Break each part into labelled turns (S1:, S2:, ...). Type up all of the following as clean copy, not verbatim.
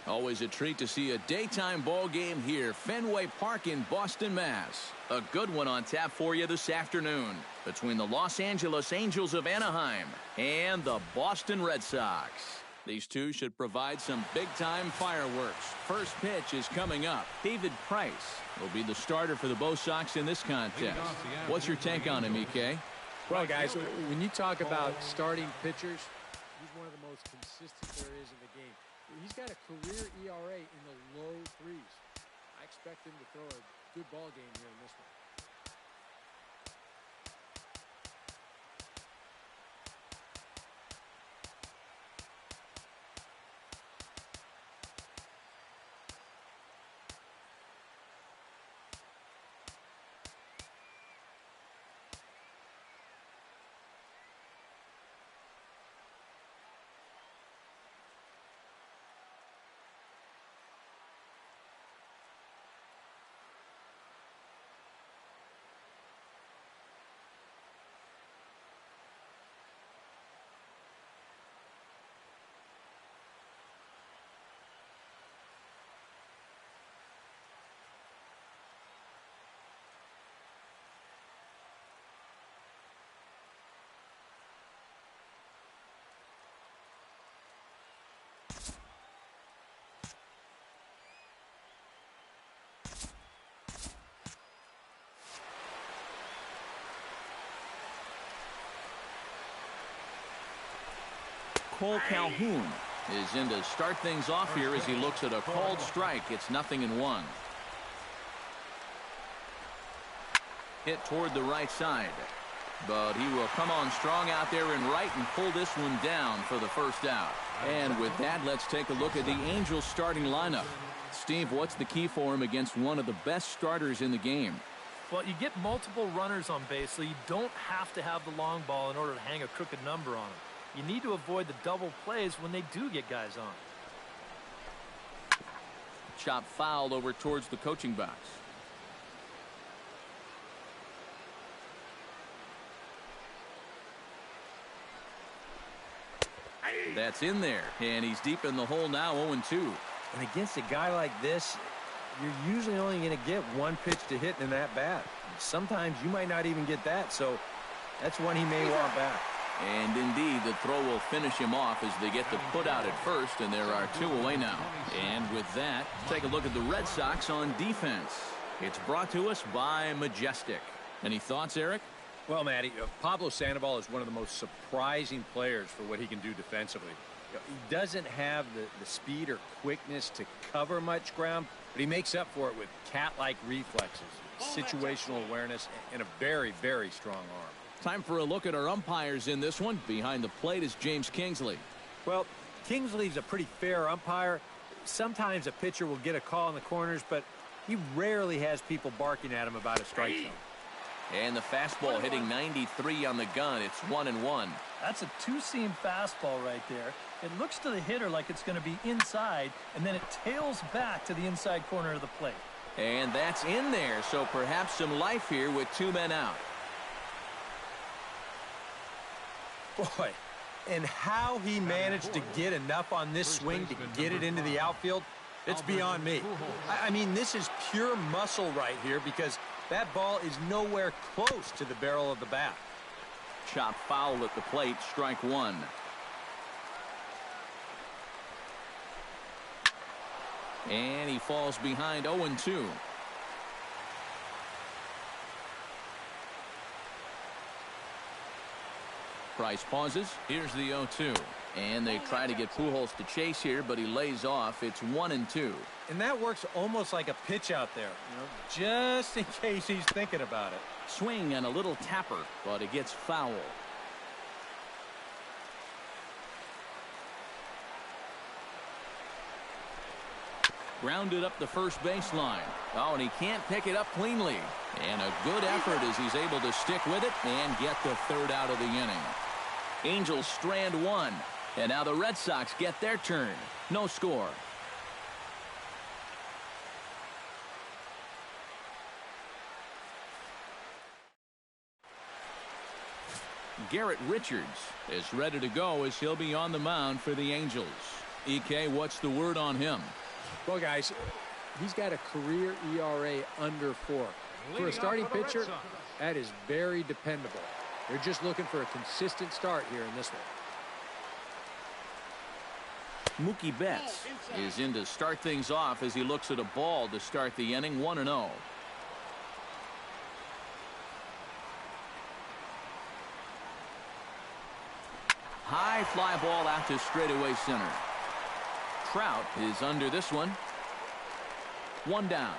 S1: Always a treat to see a daytime ball game here, Fenway Park in Boston, Mass. A good one on tap for you this afternoon between the Los Angeles Angels of Anaheim and the Boston Red Sox. These two should provide some big-time fireworks. First pitch is coming up. David Price will be the starter for the Bo Sox in this contest. What's your take on him, EK?
S2: Well, guys, when you talk about starting pitchers, he's one of the most consistent there is in the game. He's got a career ERA in the low 3s. I expect him to throw a good ball game here in this one.
S1: Cole Calhoun is in to start things off here as he looks at a called strike. It's 0-1. Hit toward the right side, but he will come on strong out there in right and pull this one down for the first out. And with that, let's take a look at the Angels starting lineup. Steve, what's the key for him against one of the best starters in the game?
S3: Well, you get multiple runners on base, so you don't have to have the long ball in order to hang a crooked number on them. You need to avoid the double plays when they do get guys on.
S1: Chop fouled over towards the coaching box. That's in there, and he's deep in the hole now, 0-2.
S4: And against a guy like this, you're usually only going to get one pitch to hit in that bat. Sometimes you might not even get that, so that's one he may want back.
S1: And indeed, the throw will finish him off as they get the put out at first, and there are 2 away now. And with that, take a look at the Red Sox on defense. It's brought to us by Majestic. Any thoughts, Eric?
S2: Well, Matty, Pablo Sandoval is one of the most surprising players for what he can do defensively. He doesn't have the speed or quickness to cover much ground, but he makes up for it with cat-like reflexes, situational awareness, and a very, very strong arm.
S1: Time for a look at our umpires in this one. Behind the plate is James Kingsley.
S4: Well, Kingsley's a pretty fair umpire. Sometimes a pitcher will get a call in the corners, but he rarely has people barking at him about a strike zone.
S1: And the fastball hitting 93 on the gun. It's 1-1.
S3: That's a two-seam fastball right there. It looks to the hitter like it's going to be inside, and then it tails back to the inside corner of the plate.
S1: And that's in there, so perhaps some life here with 2 men out.
S4: Boy, and how he managed to get enough on this swing to get it into the outfield, it's beyond me. I mean, this is pure muscle right here because that ball is nowhere close to the barrel of the bat.
S1: Chop foul at the plate, strike 1. And he falls behind 0-2. Price pauses. Here's the 0-2. And they try to get Pujols to chase here, but he lays off. It's 1-2.
S4: And that works almost like a pitch out there, just in case he's thinking about it.
S1: Swing and a little tapper, but it gets foul. Grounded up the first baseline. Oh, and he can't pick it up cleanly. And a good effort as he's able to stick with it and get the 3rd out of the inning. Angels strand 1. And now the Red Sox get their turn. No score. Garrett Richards is ready to go as he'll be on the mound for the Angels. EK, what's the word on him?
S4: Well, guys, he's got a career ERA under 4. For a starting pitcher, that is very dependable. They're just looking for a consistent start here in this one.
S1: Mookie Betts is in to start things off as he looks at a ball to start the inning. 1-0. High fly ball out to straightaway center. Trout is under this one. 1 down.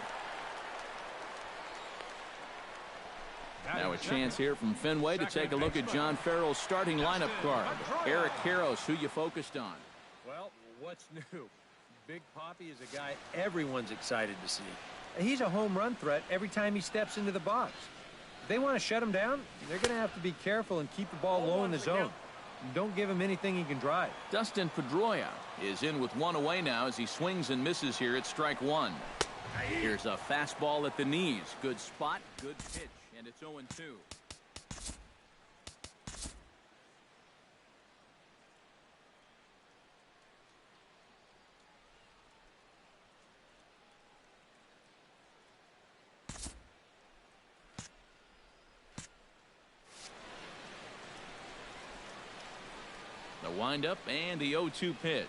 S1: Now a chance here from Fenway to take a look at John Farrell's starting lineup card. Eric Karros, who you focused on?
S2: Well, what's new? Big Papi is a guy everyone's excited to see. He's a home run threat every time he steps into the box. If they want to shut him down, they're going to have to be careful and keep the ball low in the zone. Don't give him anything he can drive.
S1: Dustin Pedroia is in with 1 away now as he swings and misses here at strike 1. Here's a fastball at the knees. Good spot, good pitch, and it's 0-2. The windup and the 0-2 pitch.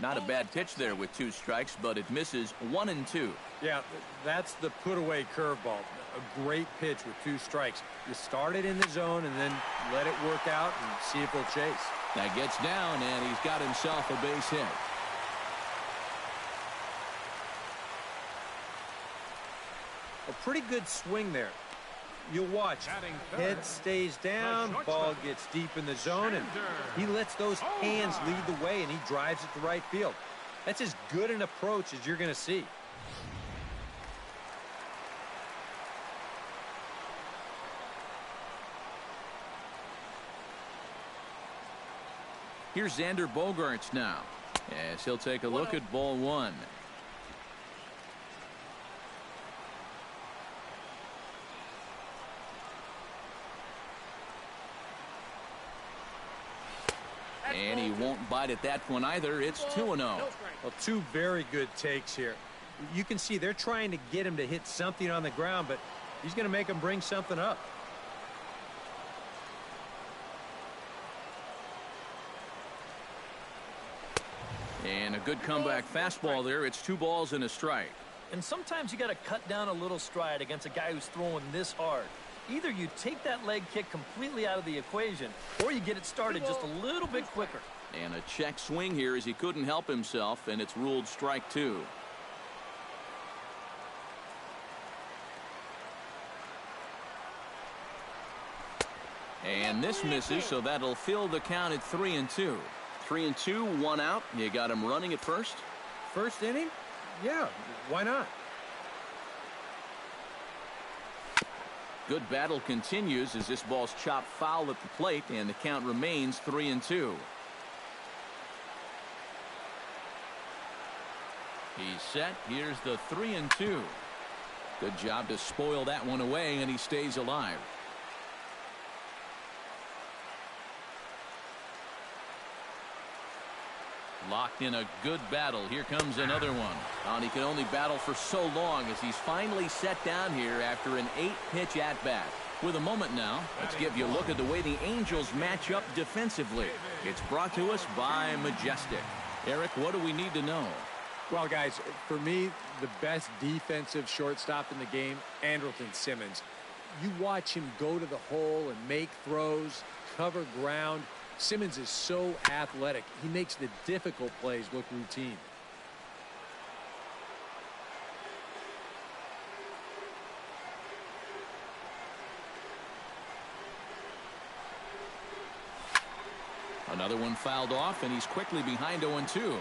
S1: Not a bad pitch there with 2 strikes, but it misses 1-2.
S4: Yeah, that's the put-away curveball. A great pitch with 2 strikes. You start it in the zone and then let it work out and see if he'll chase.
S1: That gets down, and he's got himself a base hit.
S4: A pretty good swing there. You'll watch. Head stays down, ball gets deep in the zone, and he lets those hands lead the way, and he drives it to right field. That's as good an approach as you're going to see.
S1: Here's Xander Bogaerts now, as he'll take a look at ball 1. And he won't bite at that one either. It's 2-0.
S4: Well, 2 very good takes here. You can see they're trying to get him to hit something on the ground, but he's going to make him bring something up.
S1: And a good comeback fastball there. It's 2 balls and a strike.
S3: And sometimes you got to cut down a little stride against a guy who's throwing this hard. Either you take that leg kick completely out of the equation, or you get it started just a little bit quicker.
S1: And a check swing here as he couldn't help himself, and it's ruled strike 2. And this misses, so that'll fill the count at 3-2. 3-2, 1 out. You got him running at first.
S4: First inning? Yeah, why not?
S1: Good battle continues as this ball's chopped foul at the plate, and the count remains 3-2. He's set. Here's the 3-2. Good job to spoil that one away, and he stays alive. Locked in a good battle. Here comes another one. And he can only battle for so long as he's finally set down here after an 8-pitch at-bat. With a moment now, let's give you a look at the way the Angels match up defensively. It's brought to us by Majestic. Eric, what do we need to know?
S4: Well, guys, for me, the best defensive shortstop in the game, Andrelton Simmons. You watch him go to the hole and make throws, cover ground. Simmons is so athletic. He makes the difficult plays look routine.
S1: Another one fouled off, and he's quickly behind 0-2.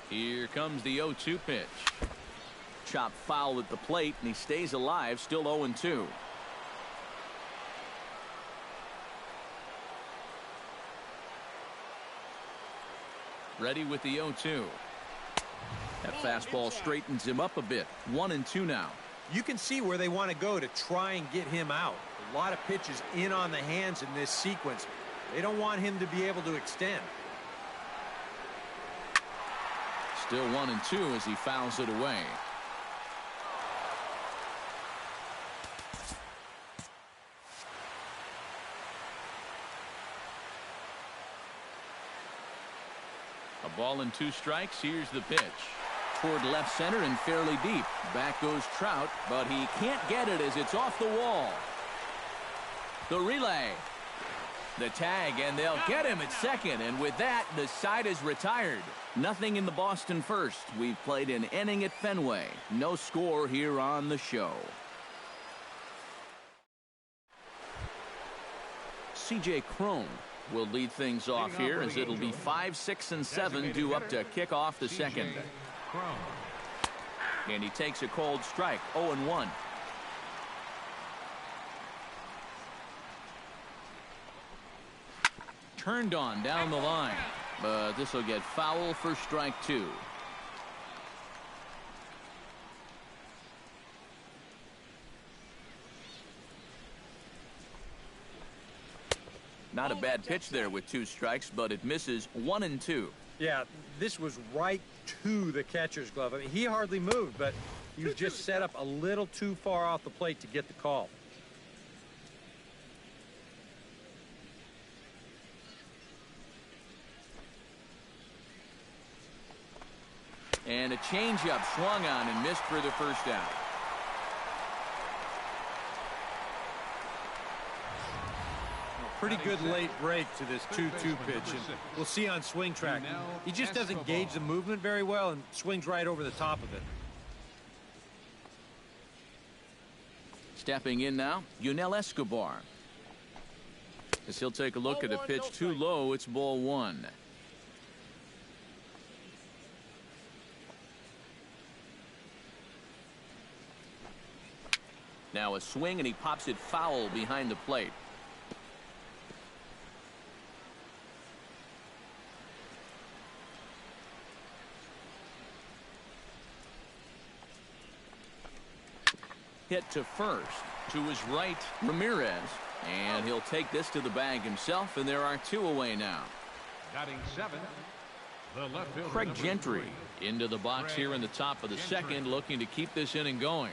S1: Here comes the 0-2 pitch. Chopped foul at the plate, and he stays alive, still 0-2. Ready with the 0-2. That fastball straightens him up a bit. 1-2 now.
S4: You can see where they want to go to try and get him out. A lot of pitches in on the hands in this sequence. They don't want him to be able to extend.
S1: Still 1-2 as he fouls it away. A ball and 2 strikes. Here's the pitch. Toward left center and fairly deep. Back goes Trout, but he can't get it as it's off the wall. The relay. The tag, and they'll get him at second. And with that, the side is retired. Nothing in the Boston first. We've played an inning at Fenway. No score here on the show. C.J. Cron will lead things off here as it'll be 5, 6, and 7 due up to kick off the second. And he takes a cold strike. 0-1. Turned on down the line, but this will get foul for strike 2. Not a bad pitch there with 2 strikes, but it misses. 1-2.
S4: Yeah, this was right to the catcher's glove. I mean, he hardly moved, but he was just set up a little too far off the plate to get the call.
S1: And a changeup swung on and missed for the first out.
S4: Pretty good late break to this 2-2 pitch, and we'll see on swing track. He just doesn't gauge the movement very well and swings right over the top of it.
S1: Stepping in now, Yunel Escobar. As he'll take a look at a pitch too low, it's ball 1. Now a swing, and he pops it foul behind the plate. Hit to first. To his right, Ramirez. And he'll take this to the bag himself, and there are 2 away now.
S5: Batting 7, the left fielder,
S1: Craig Gentry into the box here in the top of the second, looking to keep this inning going.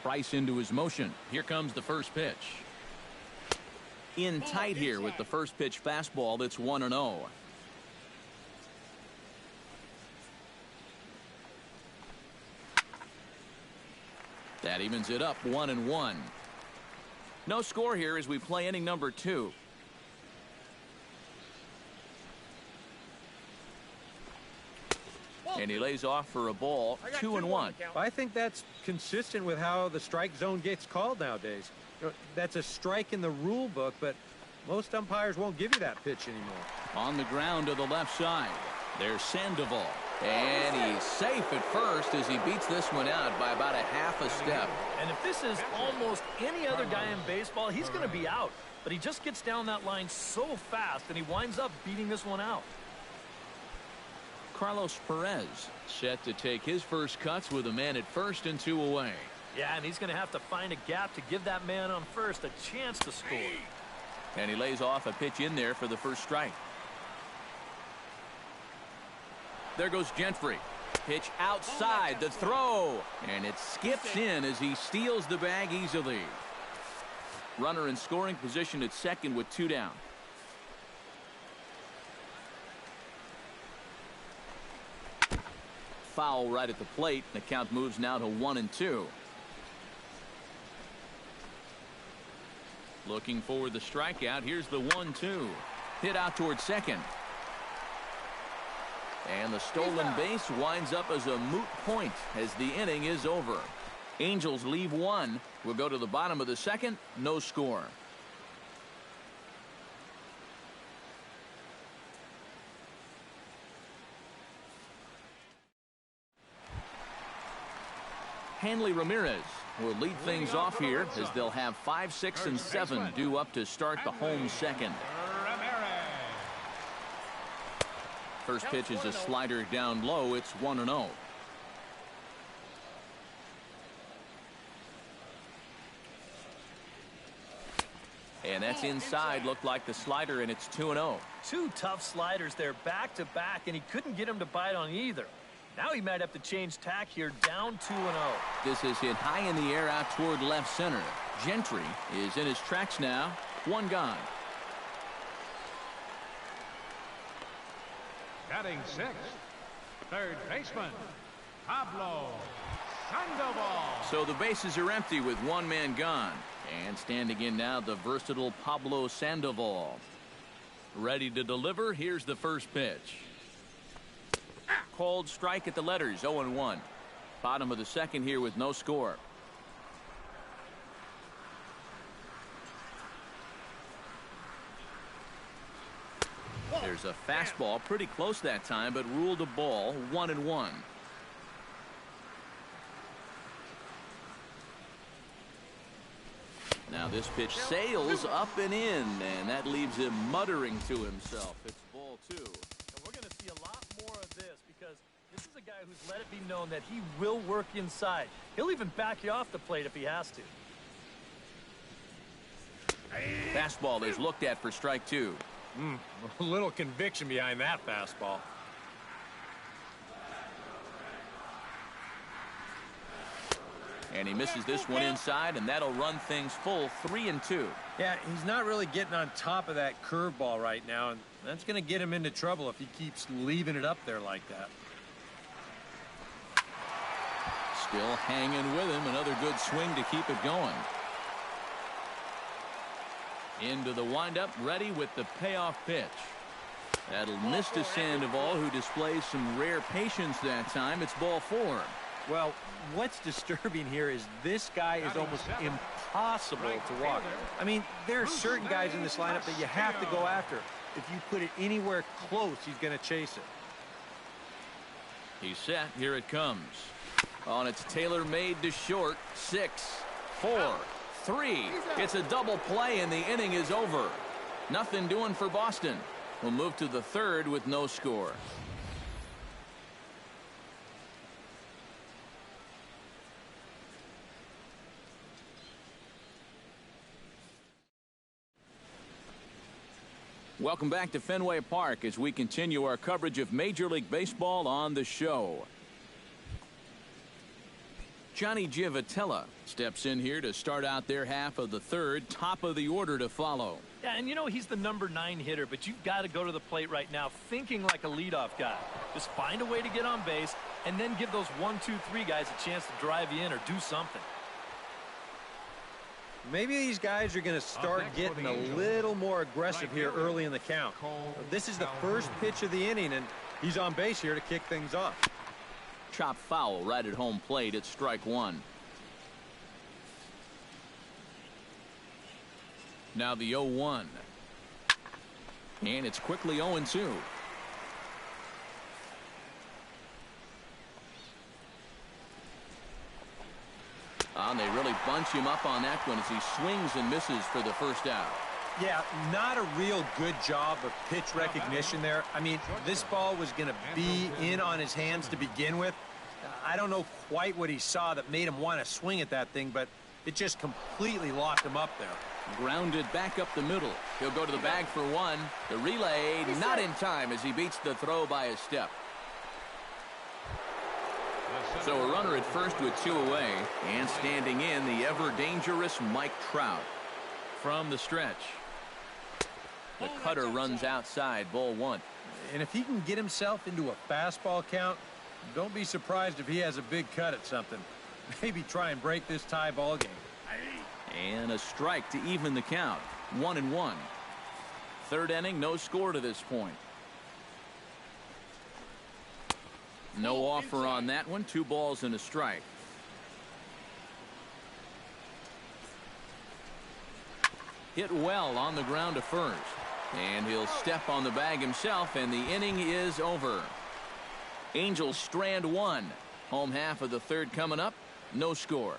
S1: Price into his motion. Here comes the first pitch. In tight here with the first pitch fastball that's 1-0. That evens it up 1-1. No score here as we play inning number 2. And he lays off for a ball. 2-1.
S4: I think that's consistent with how the strike zone gets called nowadays. You know, that's a strike in the rule book, but most umpires won't give you that pitch anymore.
S1: On the ground to the left side. There's Sandoval. And he's safe at first as he beats this one out by about a half a step.
S3: And if this is almost any other guy in baseball, he's going to be out. But he just gets down that line so fast, and he winds up beating this one out.
S1: Carlos Perez set to take his first cuts with a man at first and 2 away.
S3: Yeah, and he's going to have to find a gap to give that man on first a chance to score.
S1: And he lays off a pitch in there for the first strike. There goes Gentry. Pitch outside, the throw. And it skips in as he steals the bag easily. Runner in scoring position at second with 2 down. Foul right at the plate. The count moves now to 1-2. Looking for the strikeout. Here's the 1-2. Hit out towards second. And the stolen base winds up as a moot point as the inning is over. Angels leave 1. We'll go to the bottom of the second. No score. Hanley Ramirez will lead things off here as they'll have 5, 6, and 7 due up to start the home second. First pitch is a slider down low. It's 1-0. And that's inside. Looked like the slider, and it's 2-0.
S3: Two tough sliders there back to back, and he couldn't get him to bite on either. Now he might have to change tack here, down 2-0.
S1: This is hit high in the air out toward left center. Gentry is in his tracks now. One gone.
S5: Batting sixth, third baseman, Pablo Sandoval.
S1: So the bases are empty with one man gone. And standing in now, the versatile Pablo Sandoval. Ready to deliver. Here's the first pitch. Called strike at the letters, 0-1. Bottom of the second here with no score. There's a fastball pretty close that time, but ruled a ball, 1-1. Now this pitch sails up and in, and that leaves him muttering to himself. It's ball 2.
S3: And we're going to see a lot more of this because this is a guy who's let it be known that he will work inside. He'll even back you off the plate if he has to.
S1: Fastball is looked at for strike 2.
S4: A little conviction behind that fastball.
S1: And he misses this one inside, and that'll run things full, 3-2.
S4: Yeah, he's not really getting on top of that curveball right now, and that's going to get him into trouble if he keeps leaving it up there like that.
S1: Still hanging with him. Another good swing to keep it going. Into the windup, ready with the payoff pitch. That'll miss to Sandoval, who displays some rare patience that time. It's ball 4.
S4: Well, what's disturbing here is this guy is almost impossible to walk. I mean, there are certain guys in this lineup that you have to go after. If you put it anywhere close, he's going to chase it.
S1: He's set. Here it comes. On its tailor-made to short. 6, 4, 3. It's a double play, and the inning is over. Nothing doing for Boston. We'll move to the third with no score. Welcome back to Fenway Park as we continue our coverage of Major League Baseball on the show. Johnny Giavotella steps in here to start out their half of the third. Top of the order to follow.
S3: Yeah, and you know he's the number 9 hitter, but you've got to go to the plate right now thinking like a leadoff guy. Just find a way to get on base and then give those 1, 2, 3 guys a chance to drive you in or do something.
S4: Maybe these guys are going to start getting a little more aggressive here early in the count. This is the first pitch of the inning, and he's on base here to kick things off.
S1: Chop foul right at home plate. It's strike 1. Now the 0-1. And it's quickly 0-2. And they really bunch him up on that one as he swings and misses for the first out.
S4: Yeah, not a real good job of pitch recognition there. I mean, this ball was going to be in on his hands to begin with. I don't know quite what he saw that made him want to swing at that thing, but it just completely locked him up there.
S1: Grounded back up the middle. He'll go to the bag for one. The relay not in time as he beats the throw by a step. So a runner at first with 2 away, and standing in the ever-dangerous Mike Trout. From the stretch, the cutter runs outside, ball 1.
S4: And if he can get himself into a fastball count, don't be surprised if he has a big cut at something. Maybe try and break this tie ball game.
S1: And a strike to even the count, 1-1. Third inning, no score to this point. No offer on that one. 2 balls and a strike. Hit well on the ground to first. And he'll step on the bag himself, and the inning is over. Angels strand 1. Home half of the third coming up. No score.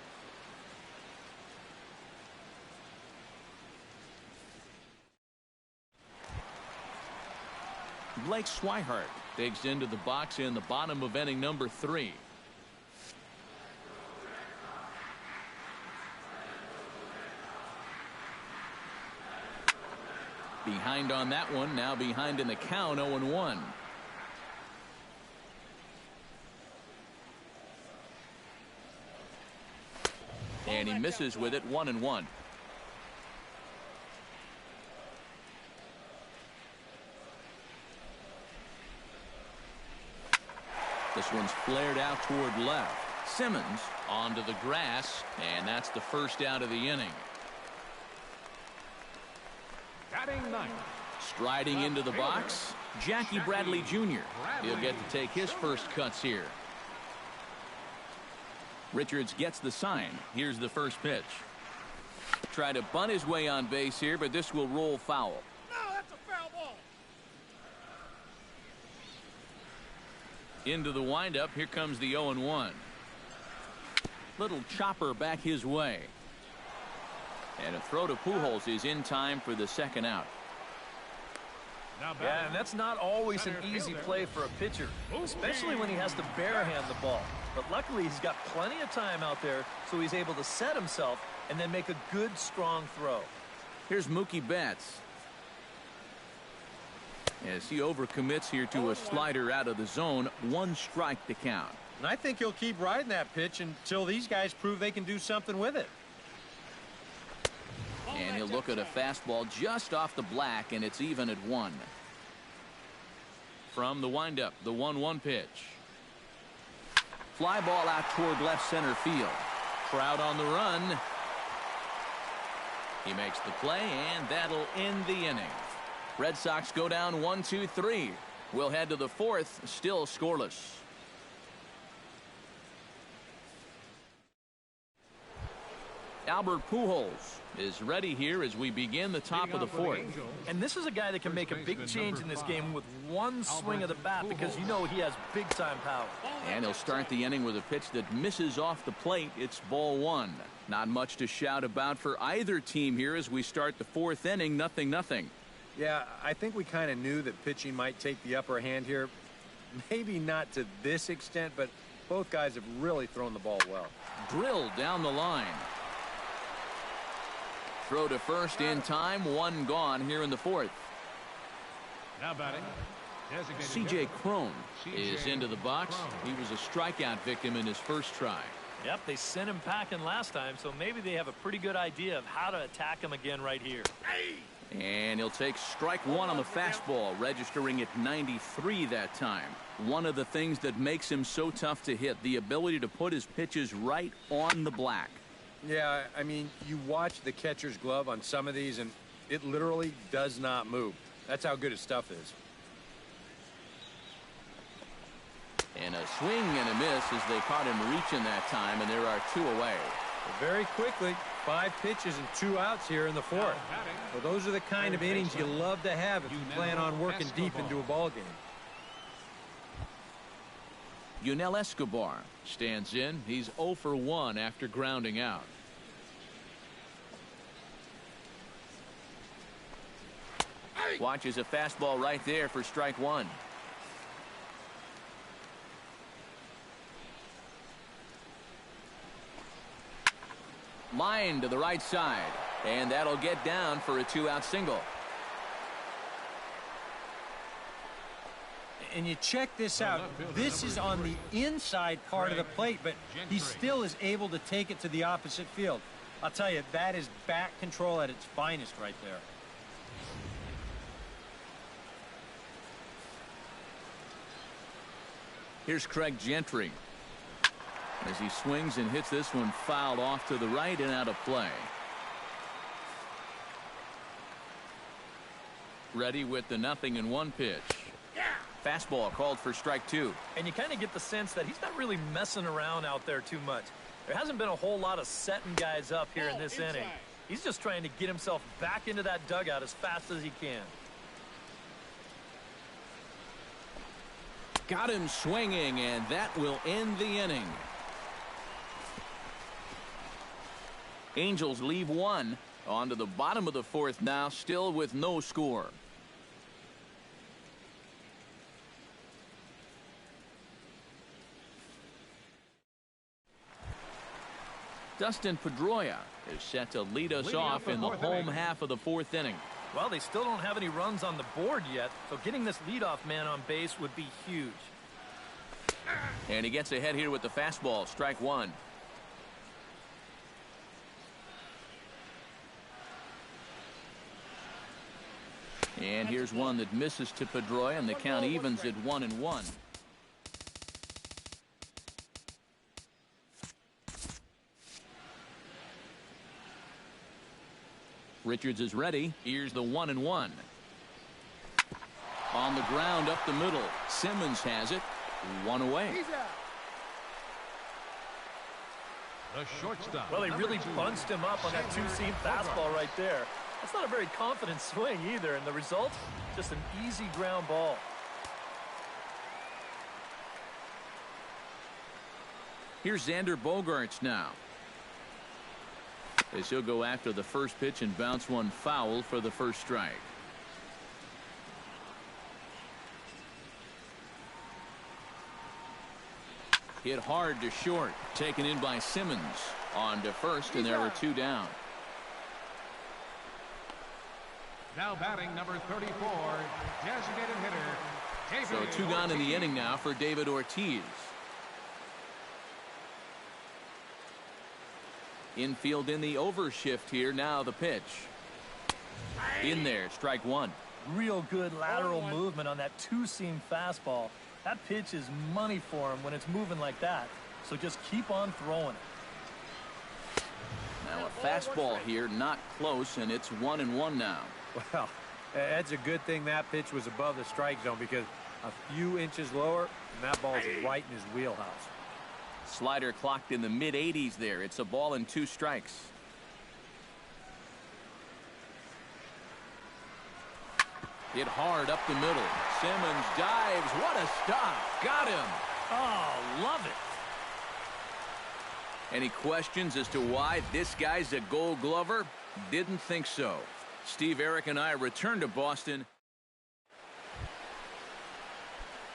S1: Blake Swihart digs into the box in the bottom of inning number 3. Behind on that one, now behind in the count, 0-1. And he misses with it, 1-1. This one's flared out toward left. Simmons onto the grass, and that's the first out of the inning.
S5: Batting ninth.
S1: Striding into the box, Jackie Bradley Jr. He'll get to take his first cuts here. Richards gets the sign. Here's the first pitch. Try to bunt his way on base here, but this will roll foul.
S6: No, that's a foul ball.
S1: Into the windup. Here comes the 0-1. Little chopper back his way. And a throw to Pujols is in time for the second out.
S3: Yeah, and that's not always an easy play for a pitcher, especially when he has to barehand the ball. But luckily, he's got plenty of time out there, so he's able to set himself and then make a good, strong throw.
S1: Here's Mookie Betts. As he overcommits here to a slider out of the zone, 1 strike to count.
S4: And I think he'll keep riding that pitch until these guys prove they can do something with it.
S1: And he'll look at a fastball just off the black, and it's even at 1. From the windup, the 1-1 pitch. Fly ball out toward left center field. Trout on the run. He makes the play, and that'll end the inning. Red Sox go down 1-2-3. We'll head to the 4th, still scoreless. Albert Pujols is ready here as we begin the top of the 4th.
S3: And this is a guy that can make a big change in this game with one swing of the bat, because you know he has big-time power.
S1: And he'll start the inning with a pitch that misses off the plate. It's ball 1. Not much to shout about for either team here as we start the 4th inning, 0-0.
S4: Yeah, I think we kind of knew that pitching might take the upper hand here. Maybe not to this extent, but both guys have really thrown the ball well.
S1: Drilled down the line. Throw to first in time, 1 gone here in the 4th.
S5: Now batting.
S1: C.J. Cron is into the box. He was a strikeout victim in his first try.
S3: Yep, they sent him packing last time, so maybe they have a pretty good idea of how to attack him again right here.
S1: And he'll take strike 1 on the fastball, registering at 93 that time. One of the things that makes him so tough to hit, the ability to put his pitches right on the black.
S4: Yeah, I mean, you watch the catcher's glove on some of these, and it literally does not move. That's how good his stuff is.
S1: And a swing and a miss as they caught him reaching that time, and there are 2 away.
S4: Very quickly, 5 pitches and 2 outs here in the 4th. Well, those are the kind of innings you love to have if you plan on working deep into a ball game.
S1: Yunel Escobar stands in. He's 0 for 1 after grounding out. Watches a fastball right there for strike 1. Line to the right side, and that'll get down for a 2-out single.
S4: And you check this out. This is on the inside part of the plate, but he still is able to take it to the opposite field. I'll tell you, that is bat control at its finest right there.
S1: Here's Craig Gentry as he swings and hits this one fouled off to the right and out of play. Ready with the 0-1 pitch. Fastball called for strike 2.
S3: And you kind of get the sense that he's not really messing around out there too much. There hasn't been a whole lot of setting guys up here in this inning. He's just trying to get himself back into that dugout as fast as he can.
S1: Got him swinging, and that will end the inning. Angels leave 1. On to the bottom of the 4th now, still with no score. Dustin Pedroia is set to lead us off in the home half of the 4th inning.
S3: Well, they still don't have any runs on the board yet, so getting this leadoff man on base would be huge.
S1: And he gets ahead here with the fastball. Strike one. And here's one that misses to Pedroia, and the count evens at 1-1. Richards is ready. Here's the 1-1. On the ground up the middle. Simmons has it. One away.
S5: The shortstop.
S3: Well, he really bunched him up on that two-seam fastball right there. That's not a very confident swing either, and the result, just an easy ground ball.
S1: Here's Xander Bogaerts now. As he'll go after the first pitch and bounce one foul for the first strike. Hit hard to short. Taken in by Simmons. On to first, and there are two down.
S5: Now batting number 34, designated hitter.
S1: So two gone in the inning now for David Ortiz. Infield in the overshift here. Now the pitch. In there, strike one.
S3: Real good lateral movement on that two-seam fastball. That pitch is money for him when it's moving like that. So just keep on throwing it.
S1: Now a fastball here, not close, and it's 1-1 now.
S4: Well, that's a good thing that pitch was above the strike zone, because a few inches lower, and that ball's right in his wheelhouse.
S1: Slider clocked in the mid-80s there. It's a ball and two strikes. Hit hard up the middle. Simmons dives. What a stop. Got him.
S3: Oh, love it.
S1: Any questions as to why this guy's a Gold Glover? Didn't think so. Steve, Eric, and I return to Boston.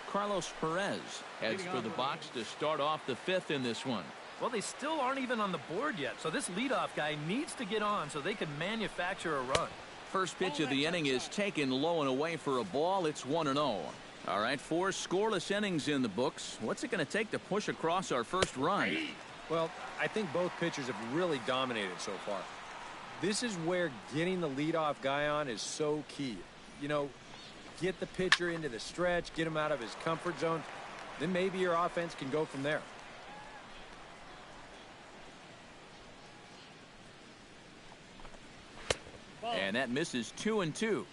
S1: Carlos Perez heads for the box to start off the fifth in this one.
S3: Well, they still aren't even on the board yet, so this leadoff guy needs to get on so they can manufacture a run.
S1: First pitch of the inning is taken low and away for a ball. It's 1-0. All right, 4 scoreless innings in the books. What's it going to take to push across our first run?
S4: Well, I think both pitchers have really dominated so far. This is where getting the leadoff guy on is so key. You know, get the pitcher into the stretch, get him out of his comfort zone, then maybe your offense can go from there.
S1: And that misses 2-2.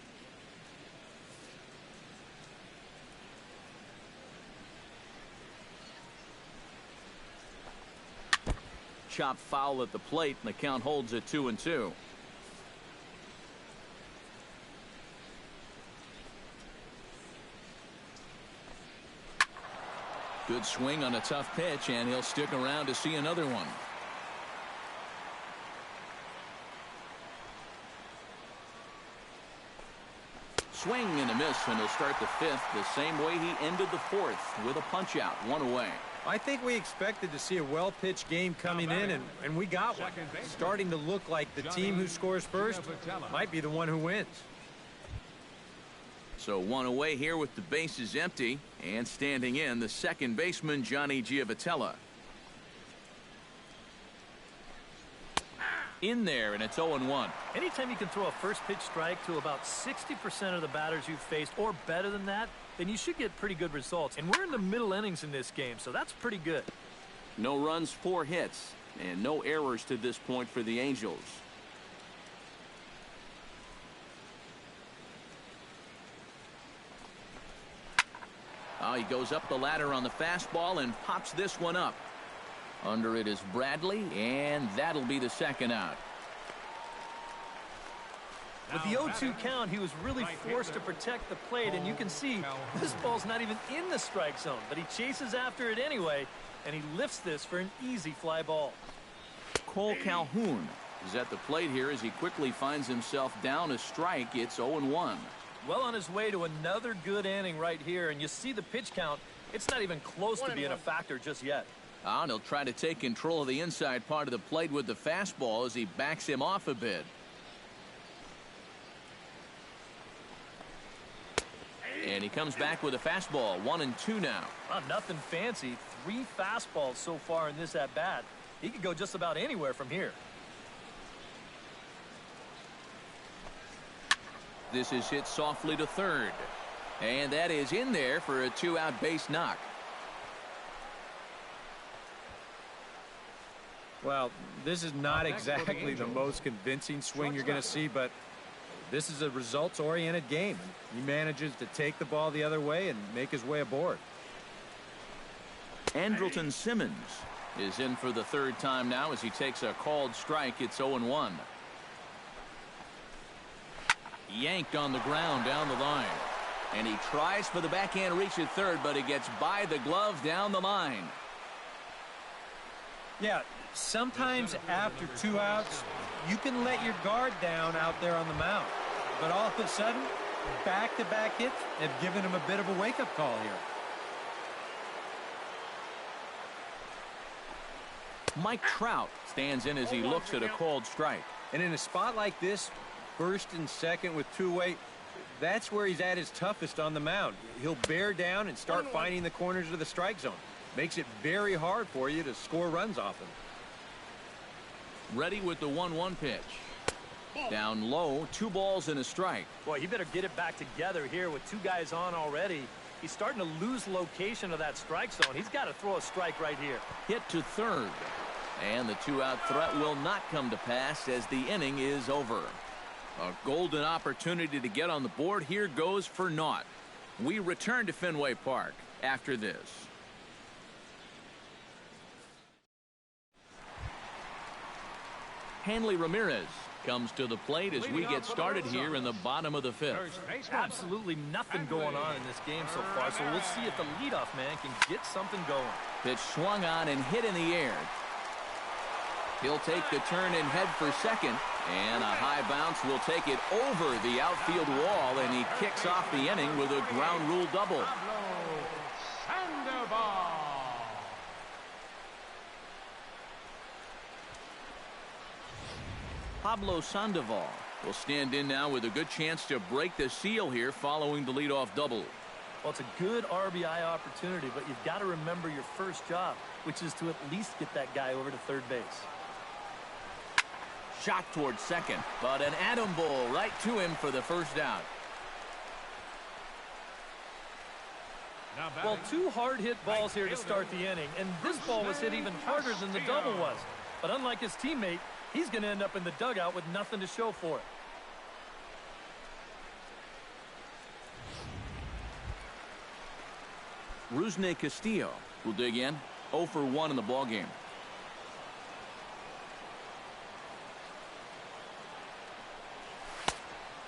S1: Chop foul at the plate, and the count holds at 2-2. Good swing on a tough pitch, and he'll stick around to see another one. Swing and a miss, and he'll start the fifth the same way he ended the fourth, with a punch out, one away.
S4: I think we expected to see a well-pitched game coming in, and we got one. Starting to look like the team who scores first might be the one who wins.
S1: So one away here with the bases empty, and standing in, the second baseman, Johnny Giavotella. In there, and it's 0-1.
S3: Anytime you can throw a first pitch strike to about 60% of the batters you've faced, or better than that, then you should get pretty good results. And we're in the middle innings in this game, so that's pretty good.
S1: No runs, 4 hits, and no errors to this point for the Angels. Oh, he goes up the ladder on the fastball and pops this one up. Under it is Bradley, and that'll be the second out.
S3: With the 0-2 count, he was really forced to protect the plate, and you can see this ball's not even in the strike zone, but he chases after it anyway, and he lifts this for an easy fly ball.
S1: Cole Calhoun is at the plate here as he quickly finds himself down a strike. It's 0-1.
S3: Well on his way to another good inning right here, and you see the pitch count. It's not even close to being a factor just yet.
S1: And he'll try to take control of the inside part of the plate with the fastball as he backs him off a bit. And he comes back with a fastball. 1-2 now.
S3: Nothing fancy. 3 fastballs so far in this at-bat. He could go just about anywhere from here.
S1: This is hit softly to third. And that is in there for a 2-out base knock.
S2: Well, this is not exactly the most convincing swing you're going to see, but this is a results-oriented game. He manages to take the ball the other way and make his way aboard.
S1: Andrelton Simmons is in for the 3rd time now as he takes a called strike. It's 0-1. Yanked on the ground down the line. And he tries for the backhand reach at third, but he gets by the glove down the line.
S4: Yeah, sometimes after 2 outs, you can let your guard down out there on the mound. But all of a sudden, back-to-back hits have given him a bit of a wake-up call here.
S1: Mike Trout stands in as he looks at a called strike.
S2: And in a spot like this, 1st and 2nd with 2 away, that's where he's at his toughest on the mound. He'll bear down and start finding the corners of the strike zone. Makes it very hard for you to score runs off him.
S1: Ready with the 1-1 pitch. Down low, 2 balls and a strike.
S3: Boy, he better get it back together here with 2 guys on already. He's starting to lose location of that strike zone. He's got to throw a strike right here.
S1: Hit to third. And the 2-out threat will not come to pass as the inning is over. A golden opportunity to get on the board here goes for naught. We return to Fenway Park after this. Hanley Ramirez comes to the plate as we get started here in the bottom of the 5th.
S3: Absolutely nothing going on in this game so far, so we'll see if the leadoff man can get something going.
S1: Pitch swung on and hit in the air. He'll take the turn and head for second, and a high bounce will take it over the outfield wall, and he kicks off the inning with a ground rule double. Pablo Sandoval will stand in now with a good chance to break the seal here following the leadoff double.
S3: Well, it's a good RBI opportunity, but you've got to remember your first job, which is to at least get that guy over to third base.
S1: Shot towards second, but an atom ball right to him for the first out.
S3: Well, 2 hard-hit balls here to start the inning, and this ball was hit even harder than the double was. But unlike his teammate, he's going to end up in the dugout with nothing to show for it.
S1: Rusney Castillo will dig in. 0 for 1 in the ballgame.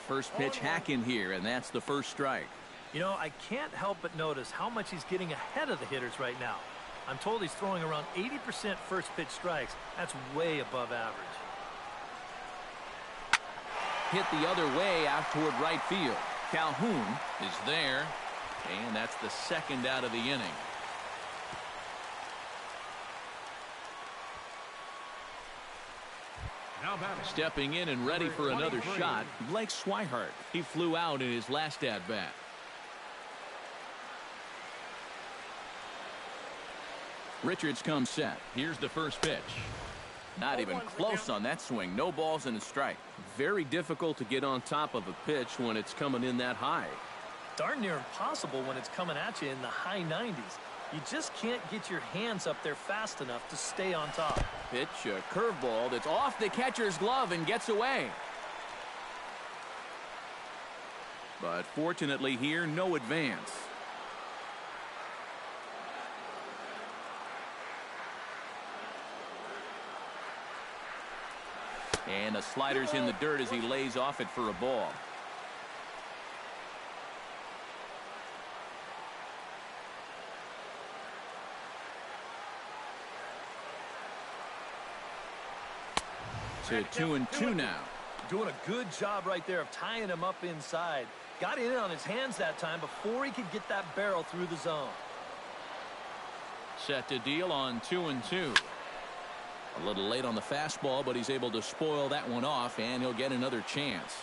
S1: First pitch hack in here, and that's the first strike.
S3: You know, I can't help but notice how much he's getting ahead of the hitters right now. I'm told he's throwing around 80% first pitch strikes. That's way above average.
S1: Hit the other way out toward right field. Calhoun is there, and that's the 2nd out of the inning. Stepping in and ready for another shot, Blake Swihart. He flew out in his last at-bat. Richards comes set. Here's the first pitch. Not even close on that swing. No balls and a strike. Very difficult to get on top of a pitch when it's coming in that high.
S3: Darn near impossible when it's coming at you in the high 90s. You just can't get your hands up there fast enough to stay on top.
S1: Pitch, a curveball that's off the catcher's glove and gets away. But fortunately here, no advance. And the slider's in the dirt as he lays off it for a ball. To 2-2 now.
S3: Doing a good job right there of tying him up inside. Got in on his hands that time before he could get that barrel through the zone.
S1: Set to deal on 2-2. A little late on the fastball, but he's able to spoil that one off, and he'll get another chance.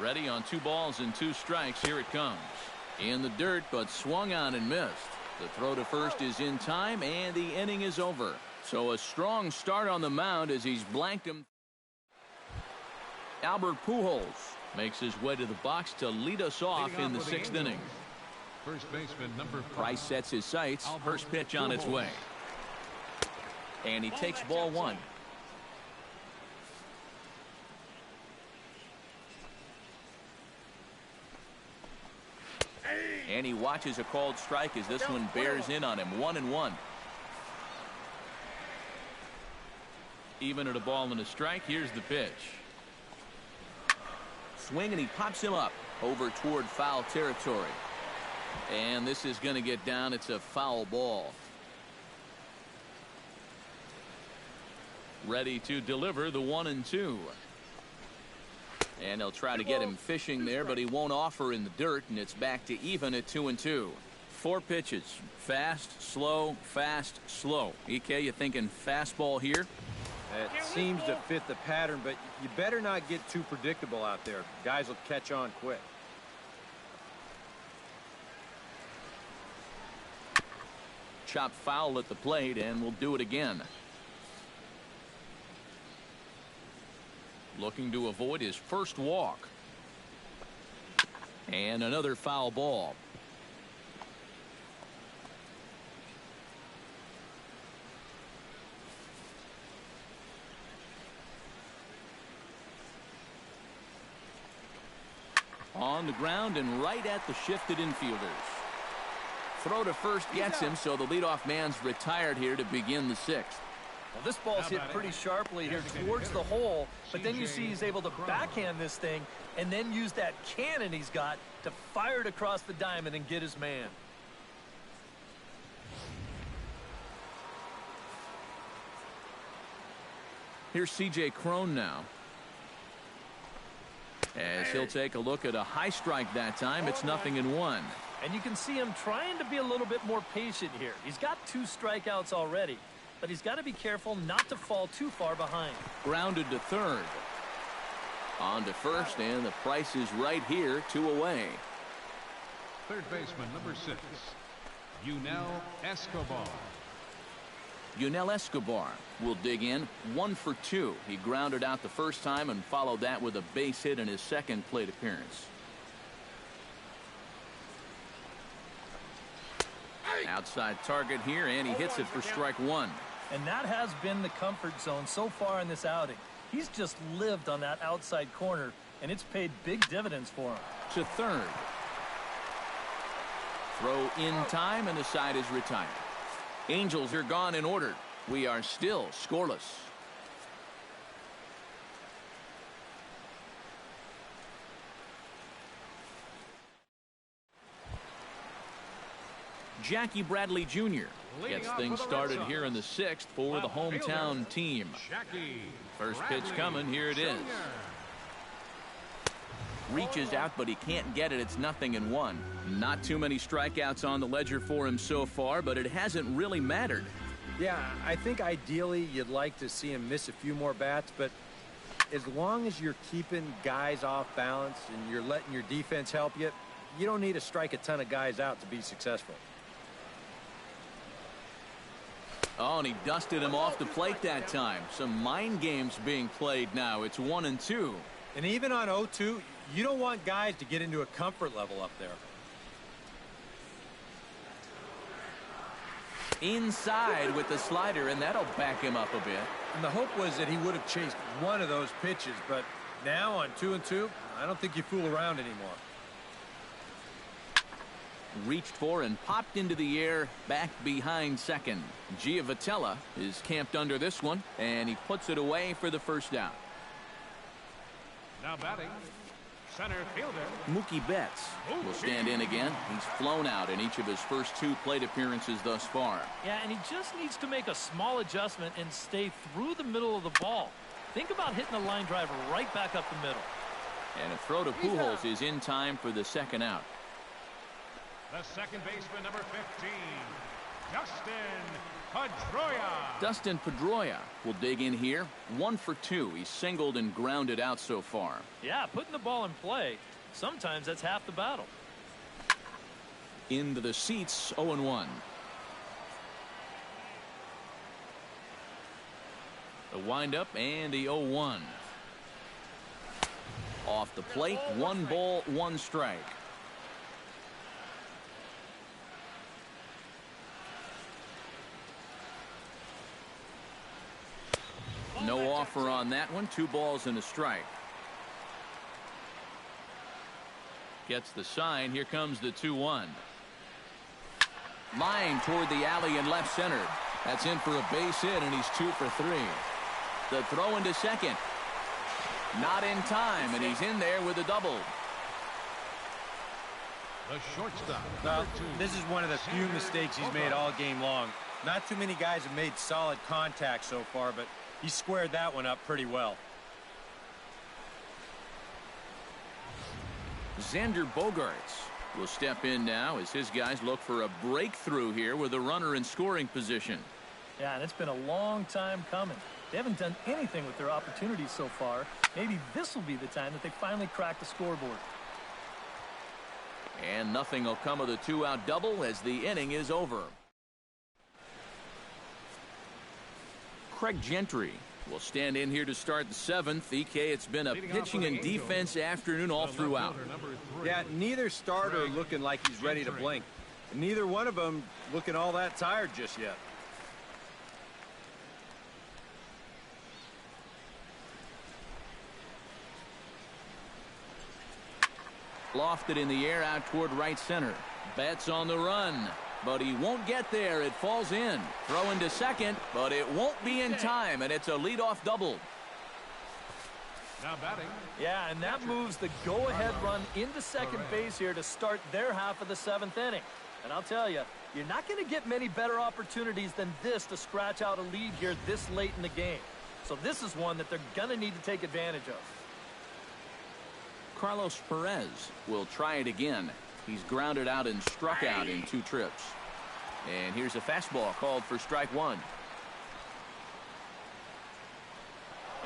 S1: Ready on 2 balls and 2 strikes. Here it comes. In the dirt, but swung on and missed. The throw to first is in time, and the inning is over. So a strong start on the mound as he's blanked him. Albert Pujols makes his way to the box to lead us off in the 6th inning.
S5: First baseman number 5.
S1: Price sets his sights. First pitch on its way. And he takes ball 1. And he watches a called strike as this one bears in on him. 1-1. Even at a ball and a strike. Here's the pitch. Swing, and he pops him up over toward foul territory. And this is going to get down. It's a foul ball. Ready to deliver the 1-2. And they'll try to get him fishing there, but he won't offer in the dirt, and it's back to even at 2-2. 4 pitches. Fast, slow, fast, slow. EK, you thinking fastball here?
S2: It seems to fit the pattern, but you better not get too predictable out there. Guys will catch on quick.
S1: Chop foul at the plate, and we'll do it again. Looking to avoid his first walk. And another foul ball. On the ground and right at the shifted infielders. Throw to first gets him, so the leadoff man's retired here to begin the 6th.
S3: Well, this ball's hit pretty sharply here towards the hole, but then you see he's able to backhand this thing and then use that cannon he's got to fire it across the diamond and get his man.
S1: Here's C.J. Cron now. As he'll take a look at a high strike that time. It's 0-1.
S3: And you can see him trying to be a little bit more patient here. He's got 2 strikeouts already, but he's got to be careful not to fall too far behind.
S1: Grounded to third. On to first, and the price is right here, 2 away.
S5: Third baseman number 6, Yunel Escobar.
S1: Yunel Escobar will dig in. 1 for 2. He grounded out the first time and followed that with a base hit in his second plate appearance. Outside target here, and he hits it for strike 1.
S3: And that has been the comfort zone so far in this outing. He's just lived on that outside corner, and it's paid big dividends for him.
S1: To third. Throw in time, and the side is retired. Angels are gone in order. We are still scoreless. Jackie Bradley Jr. gets things started here in the 6th for the hometown team. First pitch coming. Here it is. Reaches out, but he can't get it. It's 0-1. Not too many strikeouts on the ledger for him so far, but it hasn't really mattered.
S2: Yeah, I think ideally you'd like to see him miss a few more bats, but as long as you're keeping guys off balance and you're letting your defense help you, you don't need to strike a ton of guys out to be successful.
S1: Oh, and he dusted him off the plate that time. Some mind games being played now. It's 1-2.
S4: And even on 0-2, you don't want guys to get into a comfort level up there.
S1: Inside with the slider, and that'll back him up a bit.
S4: And the hope was that he would have chased one of those pitches, but now on 2-2, I don't think you fool around anymore.
S1: Reached for and popped into the air back behind second. Giavotella is camped under this one, and he puts it away for the first out.
S5: Now batting, center fielder
S1: Mookie Betts will stand in again. He's flown out in each of his first 2 plate appearances thus far.
S3: Yeah, and he just needs to make a small adjustment and stay through the middle of the ball. Think about hitting a line driver right back up the middle.
S1: And a throw to Pujols is in time for the second out.
S5: The second baseman number 15, Justin Pedroia.
S1: Dustin Pedroia will dig in here. 1 for 2. He's singled and grounded out so far.
S3: Yeah, putting the ball in play, sometimes that's half the battle.
S1: Into the seats, 0-1. The windup and the 0-1. Off the plate, 1 ball, 1 strike. No offer on that one. 2 balls and a strike. Gets the sign. Here comes the 2-1. Line toward the alley in left center. That's in for a base hit, and he's 2 for 3. The throw into second. Not in time, and he's in there with a double.
S5: The shortstop.
S4: Well, this is one of the few mistakes he's made all game long. Not too many guys have made solid contact so far, but he squared that one up pretty well.
S1: Xander Bogaerts will step in now as his guys look for a breakthrough here with a runner in scoring position.
S3: Yeah, and it's been a long time coming. They haven't done anything with their opportunities so far. Maybe this will be the time that they finally crack the scoreboard.
S1: And nothing will come of the 2-out double as the inning is over. Craig Gentry will stand in here to start the 7th. EK, it's been a pitching and defense afternoon all throughout.
S4: Yeah, neither starter looking like he's ready to blink. And neither one of them looking all that tired just yet.
S1: Lofted in the air out toward right center. Betts on the run, but he won't get there. It falls in. Throw into second, but it won't be in time, and it's a leadoff double.
S5: Now batting.
S3: Yeah, and that moves the go-ahead run into second base here to start their half of the 7th inning. And I'll tell you, you're not going to get many better opportunities than this to scratch out a lead here this late in the game. So this is one that they're going to need to take advantage of.
S1: Carlos Perez will try it again. He's grounded out and struck out in 2 trips. And here's a fastball called for strike 1.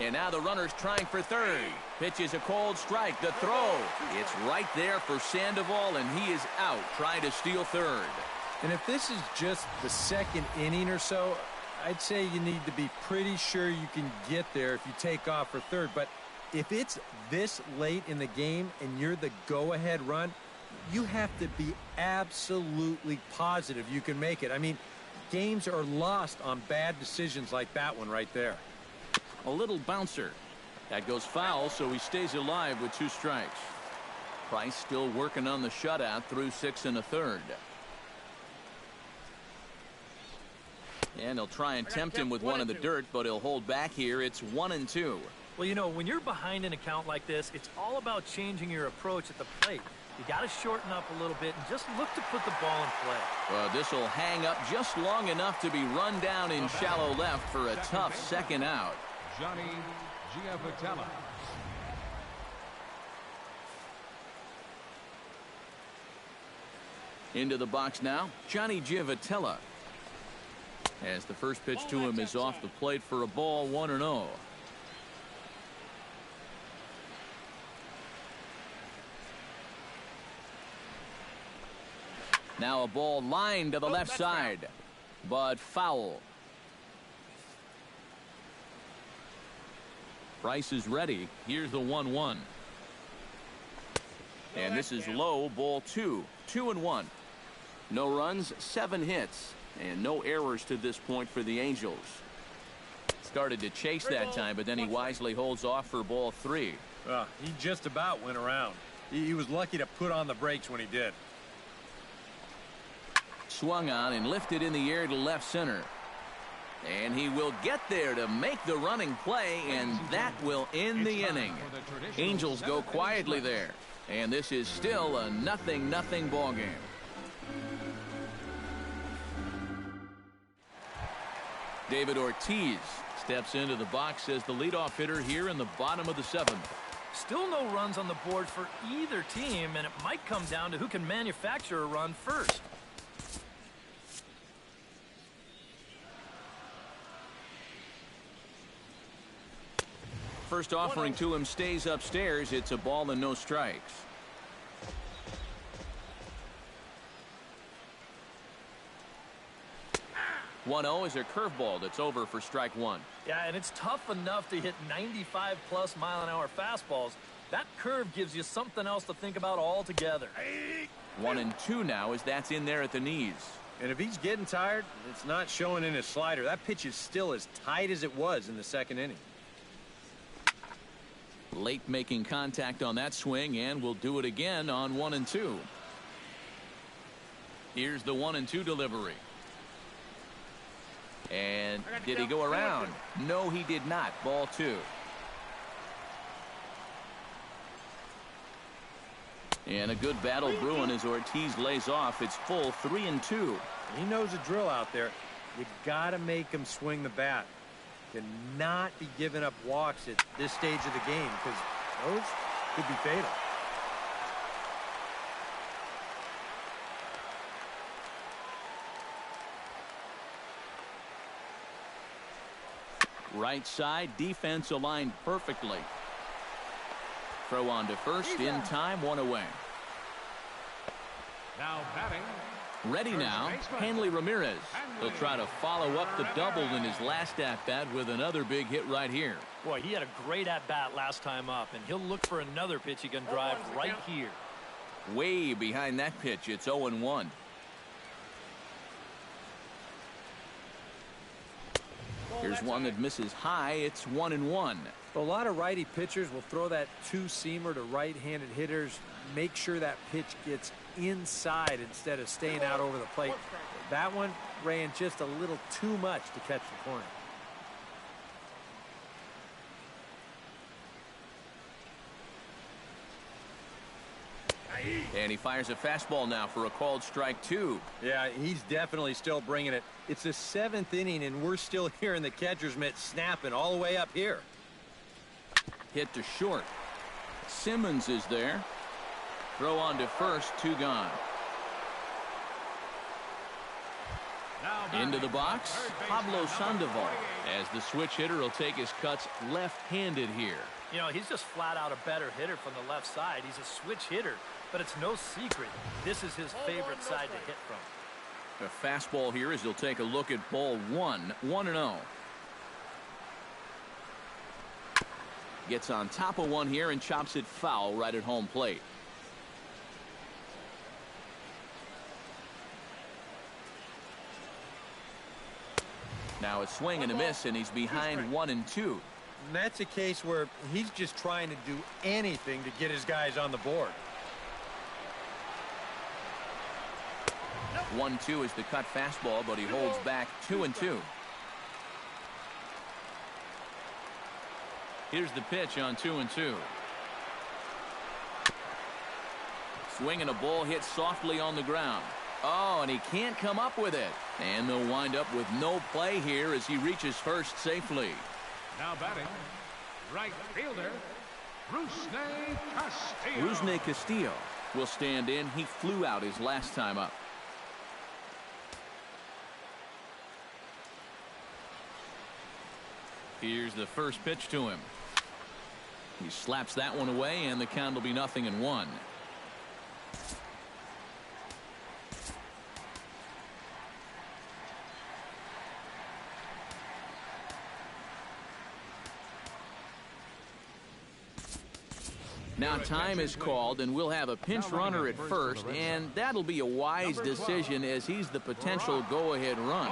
S1: And now the runner's trying for third. Pitch is a cold strike. The throw. It's right there for Sandoval, and he is out trying to steal third.
S4: And if this is just the 2nd inning or so, I'd say you need to be pretty sure you can get there if you take off for third. But if it's this late in the game and you're the go-ahead run, you have to be absolutely positive you can make it. I mean, games are lost on bad decisions like that one right there.
S1: A little bouncer. That goes foul, so he stays alive with 2 strikes. Price still working on the shutout through 6 1/3. And he'll try and tempt him with one in the dirt, but he'll hold back here. It's 1-2.
S3: Well, you know, when you're behind an account like this, it's all about changing your approach at the plate. You got to shorten up a little bit and just look to put the ball in play.
S1: Well, this will hang up just long enough to be run down in shallow left for a tough 2nd out.
S5: Johnny Giavotella.
S1: Into the box now, Johnny Giavotella. As the first pitch to him is off the plate for a ball, 1-0. Now a ball lined to the left side, but foul. Price is ready. Here's the 1-1. And this is low, ball 2. 2-1. No runs, 7 hits, and no errors to this point for the Angels. Started to chase that time, but then he wisely holds off for ball 3.
S4: He just about went around. He was lucky to put on the brakes when he did.
S1: Swung on and lifted in the air to left center. And he will get there to make the running play, and that will end the inning. Angels go quietly there, and this is still a 0-0 ball game. David Ortiz steps into the box as the leadoff hitter here in the bottom of the 7th.
S3: Still no runs on the board for either team, and it might come down to who can manufacture a run first.
S1: first offering to him stays upstairs. It's a ball and no strikes. 1-0 is a curveball that's over for strike one.
S3: Yeah, and it's tough enough to hit 95+ mile-an-hour fastballs. That curve gives you something else to think about altogether.
S1: 1-2 now as that's in there at the knees.
S2: And if he's getting tired, it's not showing in his slider. That pitch is still as tight as it was in the second inning.
S1: Late making contact on that swing, and we'll do it again on 1-2. Here's the 1-2 delivery. And did he go around? No, he did not. Ball 2. And a good battle brewing as Ortiz lays off. It's full 3-2.
S2: He knows the drill out there. You got to make him swing the bat. Cannot be giving up walks at this stage of the game, because those could be fatal.
S1: Right side defense aligned perfectly. Throw on to first in time, 1 away.
S5: Now batting.
S1: Ready now, Hanley Ramirez. He'll try to follow up the double in his last at-bat with another big hit right here.
S3: Boy, he had a great at-bat last time up, and he'll look for another pitch he can drive right here.
S1: Way behind that pitch, it's 0-1. Here's one that misses high. It's 1-1.
S2: A lot of righty pitchers will throw that two-seamer to right-handed hitters. Make sure that pitch gets inside instead of staying out over the plate. That one ran just a little too much to catch the corner.
S1: And he fires a fastball now for a called strike 2.
S2: Yeah, he's definitely still bringing it. It's the 7th inning, and we're still hearing the catcher's mitt snapping all the way up here.
S1: Hit to short. Simmons is there. Throw on to first, 2 gone. Into the box, Pablo Sandoval, as the switch hitter will take his cuts left-handed here.
S3: You know, he's just flat out a better hitter from the left side. He's a switch hitter, but it's no secret this is his favorite side to hit from.
S1: A fastball here as he'll take a look at ball 1, 1-0. Gets on top of one here and chops it foul right at home plate. Now a swing and a miss, and he's behind 1-2.
S2: And that's a case where he's just trying to do anything to get his guys on the board.
S1: 1-2 is the cut fastball, but he holds back 2-2. Here's the pitch on 2-2. Swing and a ball hit softly on the ground. Oh, and he can't come up with it. And they'll wind up with no play here as he reaches first safely.
S5: Now batting, right fielder, Rusney Castillo.
S1: Rusney Castillo will stand in. He flew out his last time up. Here's the first pitch to him. He slaps that one away, and the count will be 0-1. Now time is called, and we'll have a pinch runner at first, and that'll be a wise decision as he's the potential go-ahead run.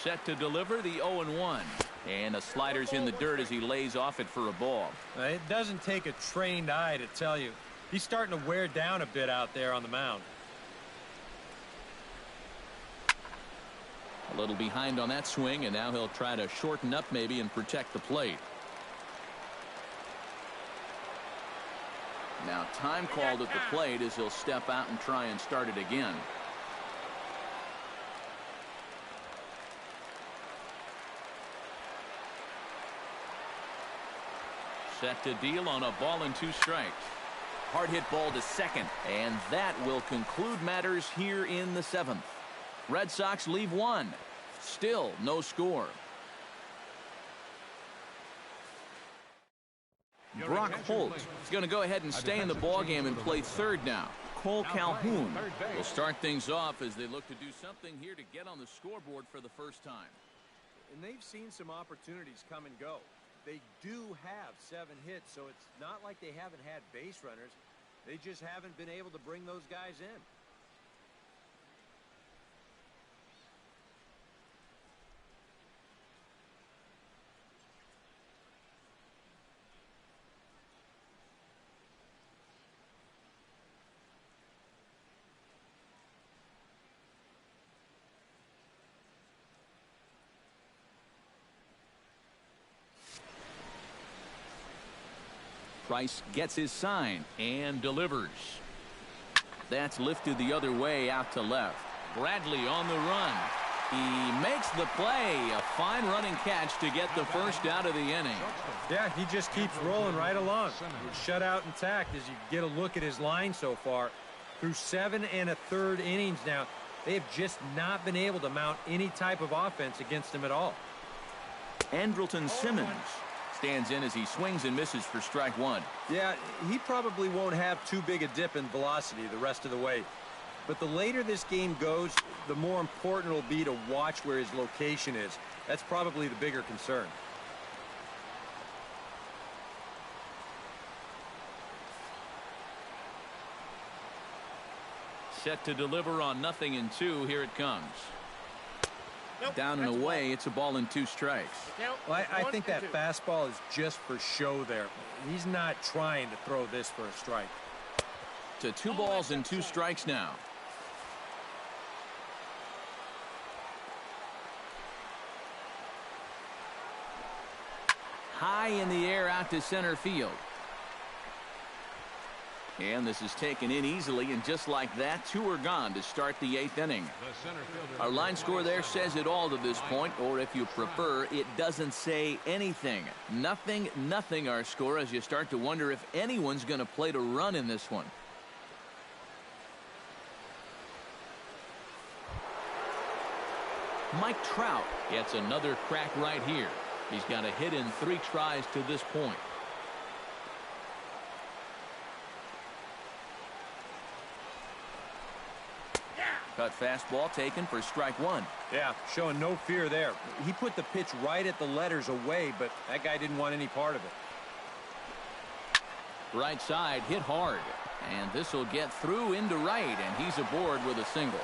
S1: Set to deliver the 0-1. And the slider's in the dirt as he lays off it for a ball.
S2: It doesn't take a trained eye to tell you. He's starting to wear down a bit out there on the mound.
S1: A little behind on that swing, and now he'll try to shorten up maybe and protect the plate. Now time called at the plate as he'll step out and try and start it again. Set to deal on a ball and 2 strikes. Hard hit ball to second, and that will conclude matters here in the 7th. Red Sox leave 1. Still no score. Brock Holt is going to go ahead and stay in the ballgame and play third now. Cole Calhoun will start things off as they look to do something here to get on the scoreboard for the first time.
S4: And they've seen some opportunities come and go. They do have 7 hits, so it's not like they haven't had base runners. They just haven't been able to bring those guys in.
S1: Price gets his sign and delivers. That's lifted the other way out to left. Bradley on the run. He makes the play. A fine running catch to get the first out of the inning.
S4: Yeah, he just keeps rolling right along. He's shut out intact as you get a look at his line so far. Through 7 1/3 innings now, they have just not been able to mount any type of offense against him at all.
S1: Andrelton Simmons stands in as he swings and misses for strike 1.
S4: Yeah, he probably won't have too big a dip in velocity the rest of the way. But the later this game goes, the more important it'll be to watch where his location is. That's probably the bigger concern.
S1: Set to deliver on 0-2. Here it comes.
S6: Nope,
S1: down and away. It's a ball and 2 strikes.
S4: Well, I think that fastball is just for show there. He's not trying to throw this for a strike.
S1: To 2 balls and 2 strikes now. High in the air out to center field. And this is taken in easily, and just like that, 2 are gone to start the 8th inning. Our line score there says it all to this point, or if you prefer, it doesn't say anything. 0-0 our score as you start to wonder if anyone's going to play to run in this one. Mike Trout gets another crack right here. He's got a hit in 3 tries to this point. Cut fastball taken for strike 1.
S4: Yeah, showing no fear there. He put the pitch right at the letters away, but that guy didn't want any part of it.
S1: Right side hit hard, and this will get through into right, and he's aboard with a single.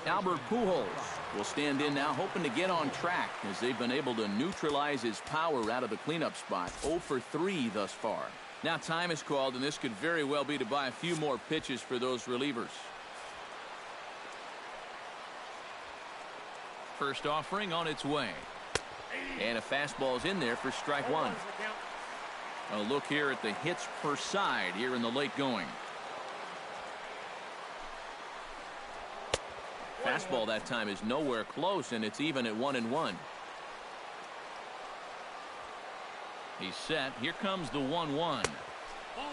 S1: Albert Pujols will stand in now, hoping to get on track as they've been able to neutralize his power out of the cleanup spot. 0 for 3 thus far. Now time is called, and this could very well be to buy a few more pitches for those relievers. First offering on its way. And a fastball is in there for strike 1. A look here at the hits per side here in the late going. Fastball that time is nowhere close, and it's even at 1-1. He's set. Here comes the 1-1.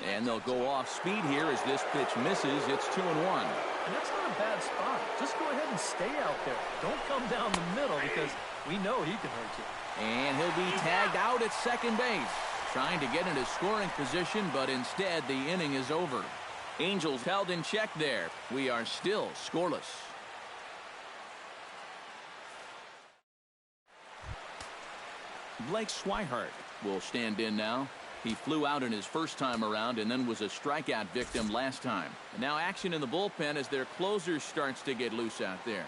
S1: And they'll go off speed here as this pitch misses. It's 2-1.
S3: And that's not a bad spot. Just go ahead and stay out there. Don't come down the middle because we know he can hurt you.
S1: And he'll be tagged out at second base. Trying to get into scoring position, but instead the inning is over. Angels held in check there. We are still scoreless. Blake Swihart will stand in now. He flew out in his first time around and then was a strikeout victim last time. And now action in the bullpen as their closer starts to get loose out there.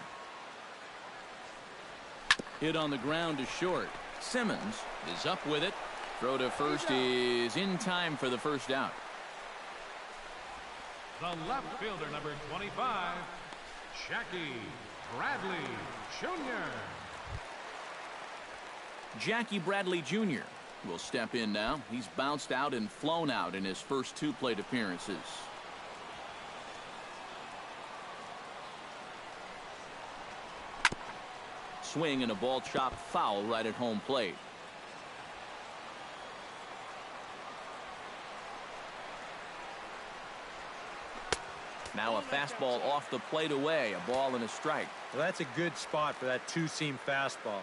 S1: Hit on the ground to short. Simmons is up with it. Throw to first is in time for the first out.
S5: The left fielder, number 25, Jackie Bradley Jr.
S1: Jackie Bradley Jr. will step in now. He's bounced out and flown out in his first 2 plate appearances. Swing and a ball chopped foul right at home plate. Now a fastball off the plate away. A ball and a strike.
S4: Well, that's a good spot for that 2-seam fastball.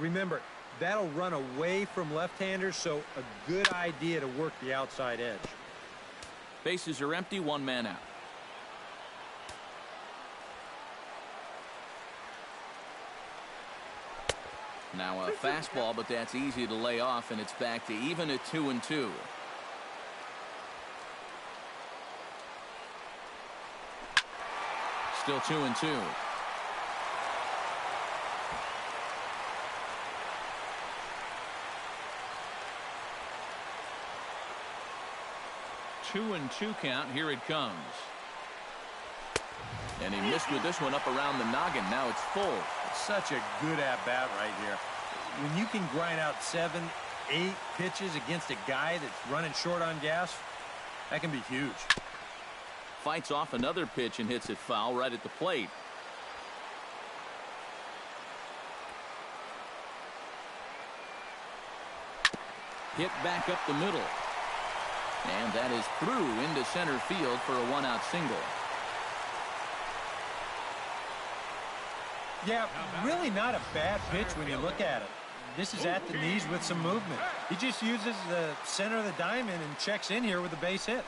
S4: Remember, that'll run away from left-handers, so a good idea to work the outside edge.
S1: Bases are empty, one man out. Now a fastball, but that's easy to lay off, and it's back to even at 2-2. Still 2-2. Two and two count. Here it comes. And he missed with this one up around the noggin. Now it's full.
S4: Such a good at-bat right here. When you can grind out 7, 8 pitches against a guy that's running short on gas, that can be huge.
S1: Fights off another pitch and hits it foul right at the plate. Hit back up the middle. And that is through into center field for a one-out single.
S4: Yeah, really not a bad pitch when you look at it. This is at the knees with some movement. He just uses the center of the diamond and checks in here with a base hit.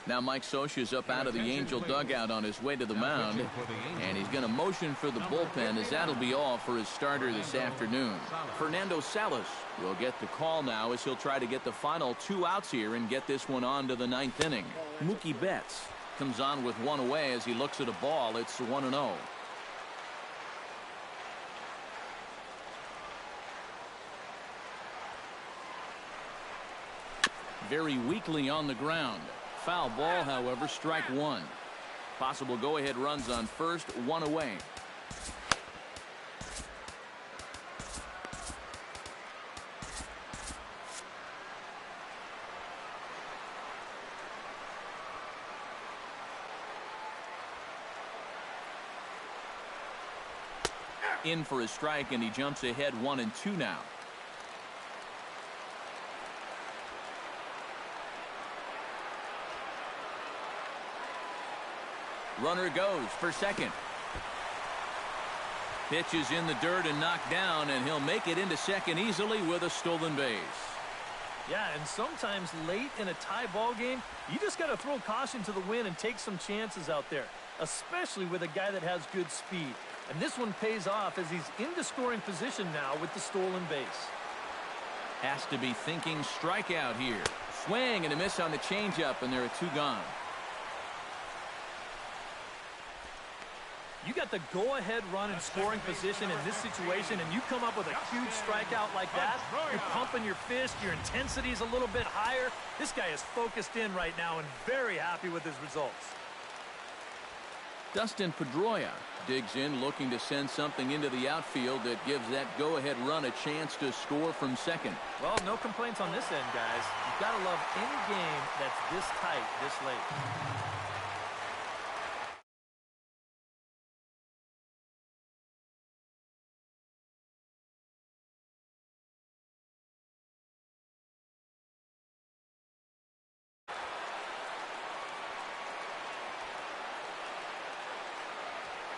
S1: Now Mike Scioscia's up out of the Angel dugout on his way to the mound, and he's going to motion for the bullpen, as that'll be all for his starter this afternoon. Fernando Salas will get the call now as he'll try to get the final 2 outs here and get this one on to the 9th inning. Mookie Betts comes on with one away as he looks at a ball. It's 1-0. Very weakly on the ground. Foul ball, however, strike one. Possible go-ahead runs on first, one away. In for a strike, and he jumps ahead 1-2 now. Runner goes for second. Pitch is in the dirt and knocked down, and he'll make it into second easily with a stolen base.
S3: Yeah, and sometimes late in a tie ball game, you just got to throw caution to the wind and take some chances out there, especially with a guy that has good speed. And this one pays off as he's into scoring position now with the stolen base.
S1: Has to be thinking strikeout here. Swing and a miss on the changeup, and there are 2 gone.
S3: You got the go-ahead run in scoring position in this situation, and you come up with a huge strikeout like that. You're pumping your fist. Your intensity's a little bit higher. This guy is focused in right now and very happy with his results.
S1: Dustin Pedroia digs in, looking to send something into the outfield that gives that go-ahead run a chance to score from second.
S3: Well, no complaints on this end, guys. You've got to love any game that's this tight, this late.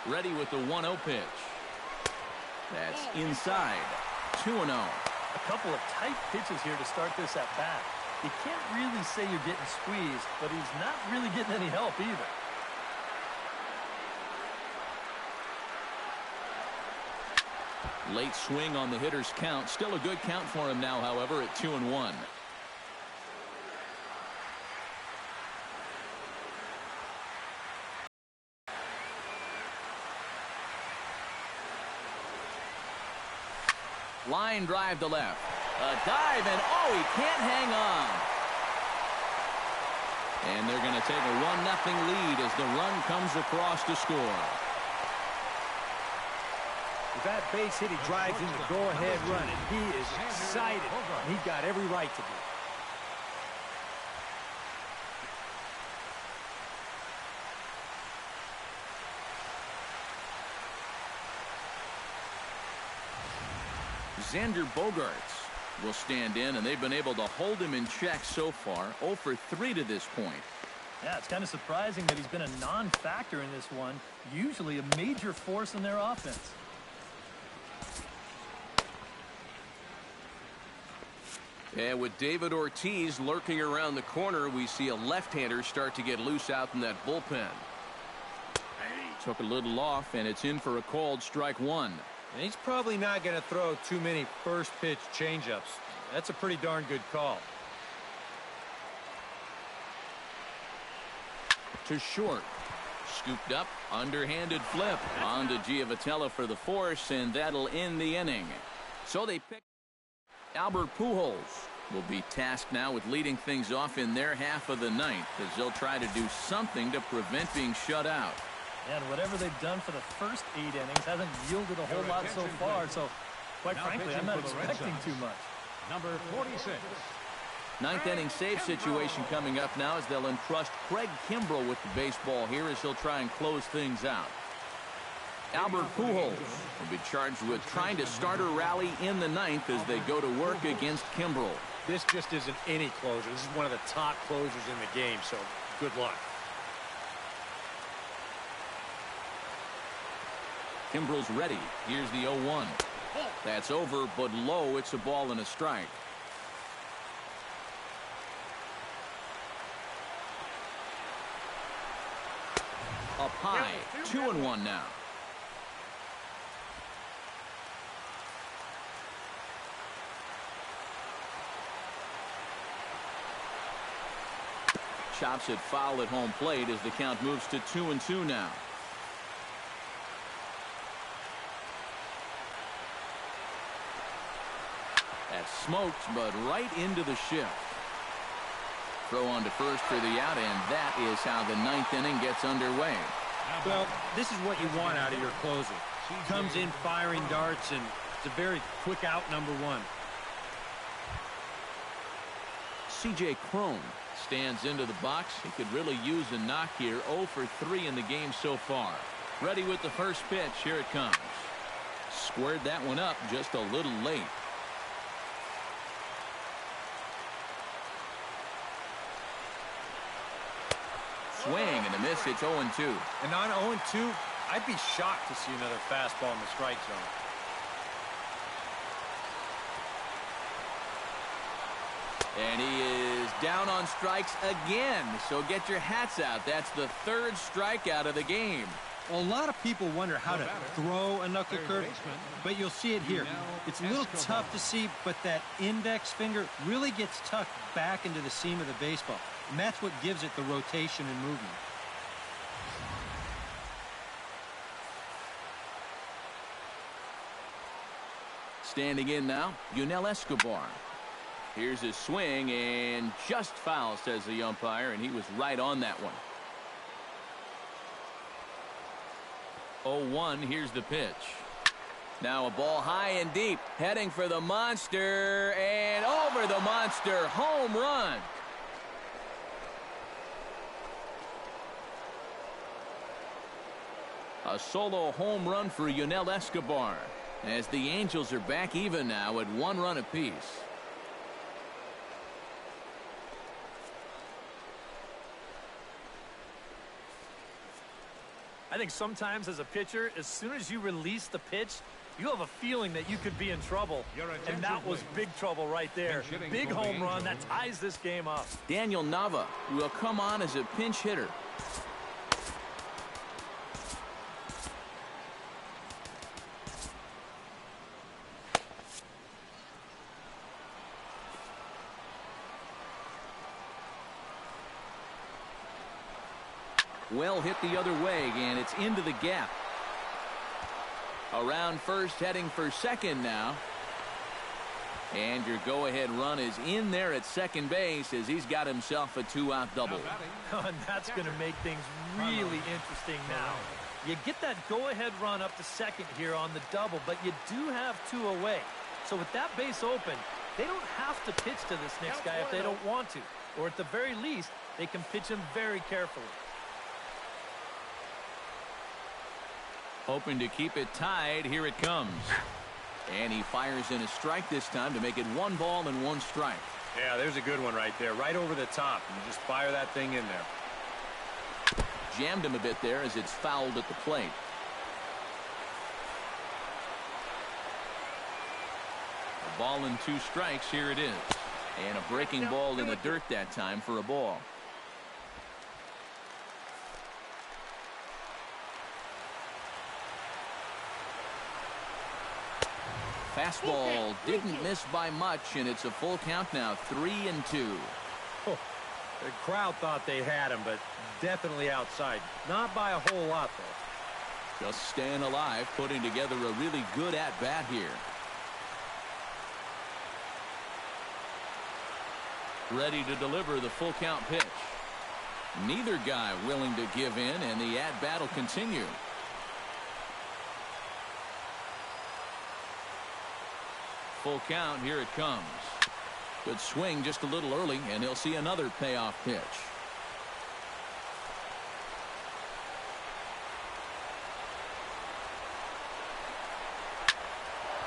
S1: Ready with the 1-0 pitch. That's inside. 2-0.
S3: A couple of tight pitches here to start this at bat. You can't really say you're getting squeezed, but he's not really getting any help either.
S1: Late swing on the hitter's count. Still a good count for him now, however, at 2-1. Line drive to left. A dive, and oh, he can't hang on. And they're going to take a 1-0 lead as the run comes across to score.
S4: With that base hit, he drives in the go-ahead run, and he is excited. He got every right to be.
S1: Xander Bogaerts will stand in, and they've been able to hold him in check so far. 0 for 3 to this point.
S3: Yeah, it's kind of surprising that he's been a non-factor in this one. Usually a major force in their offense.
S1: And with David Ortiz lurking around the corner, we see a left-hander start to get loose out in that bullpen. Took a little off, and it's in for a called strike one.
S4: And he's probably not going to throw too many first-pitch changeups. That's a pretty darn good call.
S1: To short. Scooped up, underhanded flip. On to Giavotella for the force, and that'll end the inning. So they pick Albert Pujols. Will be tasked now with leading things off in their half of the ninth, as they'll try to do something to prevent being shut out.
S3: And whatever they've done for the first 8 innings hasn't yielded a whole lot so far. So, quite frankly, I'm not expecting too much.
S5: Number 46.
S1: Ninth inning save situation coming up now as they'll entrust Craig Kimbrell with the baseball here as he'll try and close things out. Albert Pujols will be charged with trying to start a rally in the ninth as they go to work against Kimbrell.
S2: This just isn't any closer. This is one of the top closers in the game, so good luck.
S1: Kimbrell's ready. Here's the 0-1. That's over, but low. It's a ball and a strike. Up high, 2-1 now. Chops it foul at home plate as the count moves to 2-2 now. That's smoked, but right into the shift. Throw on to first for the out, and that is how the ninth inning gets underway.
S4: Well, this is what you want out of your closer. Comes in firing darts, and it's a very quick out, number one.
S1: C.J. Cron stands into the box. He could really use a knock here. 0 for 3 in the game so far. Ready with the first pitch. Here it comes. Squared that one up just a little late. Swing and a miss. It's 0-2.
S4: And on 0-2, I'd be shocked to see another fastball in the strike zone.
S1: And he is down on strikes again. So get your hats out. That's the third strikeout of the game.
S4: Well, a lot of people wonder how to throw a knuckle curve, but you'll see it here. It's a little tough to see, but that index finger really gets tucked back into the seam of the baseball. And that's what gives it the rotation and movement.
S1: Standing in now, Yunel Escobar. Here's his swing, and just foul, says the umpire, and he was right on that one. 0-1, here's the pitch. Now a ball high and deep, heading for the monster, and over the monster, home run. A solo home run for Yunel Escobar, as the Angels are back even now at 1 run apiece.
S3: I think sometimes as a pitcher, as soon as you release the pitch, you have a feeling that you could be in trouble. And that was big trouble right there. Big home run that ties this game up.
S1: Daniel Nava will come on as a pinch hitter. Well hit the other way, and it's into the gap. Around first, heading for second now. And your go-ahead run is in there at second base as he's got himself a 2-out double.
S3: And that's going to make things really interesting now. You get that go-ahead run up to second here on the double, but you do have 2 away. So with that base open, they don't have to pitch to this next guy if they don't want to. Or at the very least, they can pitch him very carefully.
S1: Hoping to keep it tied. Here it comes. And he fires in a strike this time to make it 1 ball and 1 strike.
S2: Yeah, there's a good one right there. Right over the top. And you just fire that thing in there.
S1: jammed him a bit there as it's fouled at the plate. A ball and 2 strikes. Here it is. And a breaking ball in the dirt that time for a ball. Fastball didn't miss by much, and it's a full count now, 3-2.
S4: Oh, the crowd thought they had him, but definitely outside. Not by a whole lot, though.
S1: Just staying alive, putting together a really good at-bat here. Ready to deliver the full count pitch. Neither guy willing to give in, and the at-bat will continue. Full count, here it comes. Good swing just a little early, and he'll see another payoff pitch.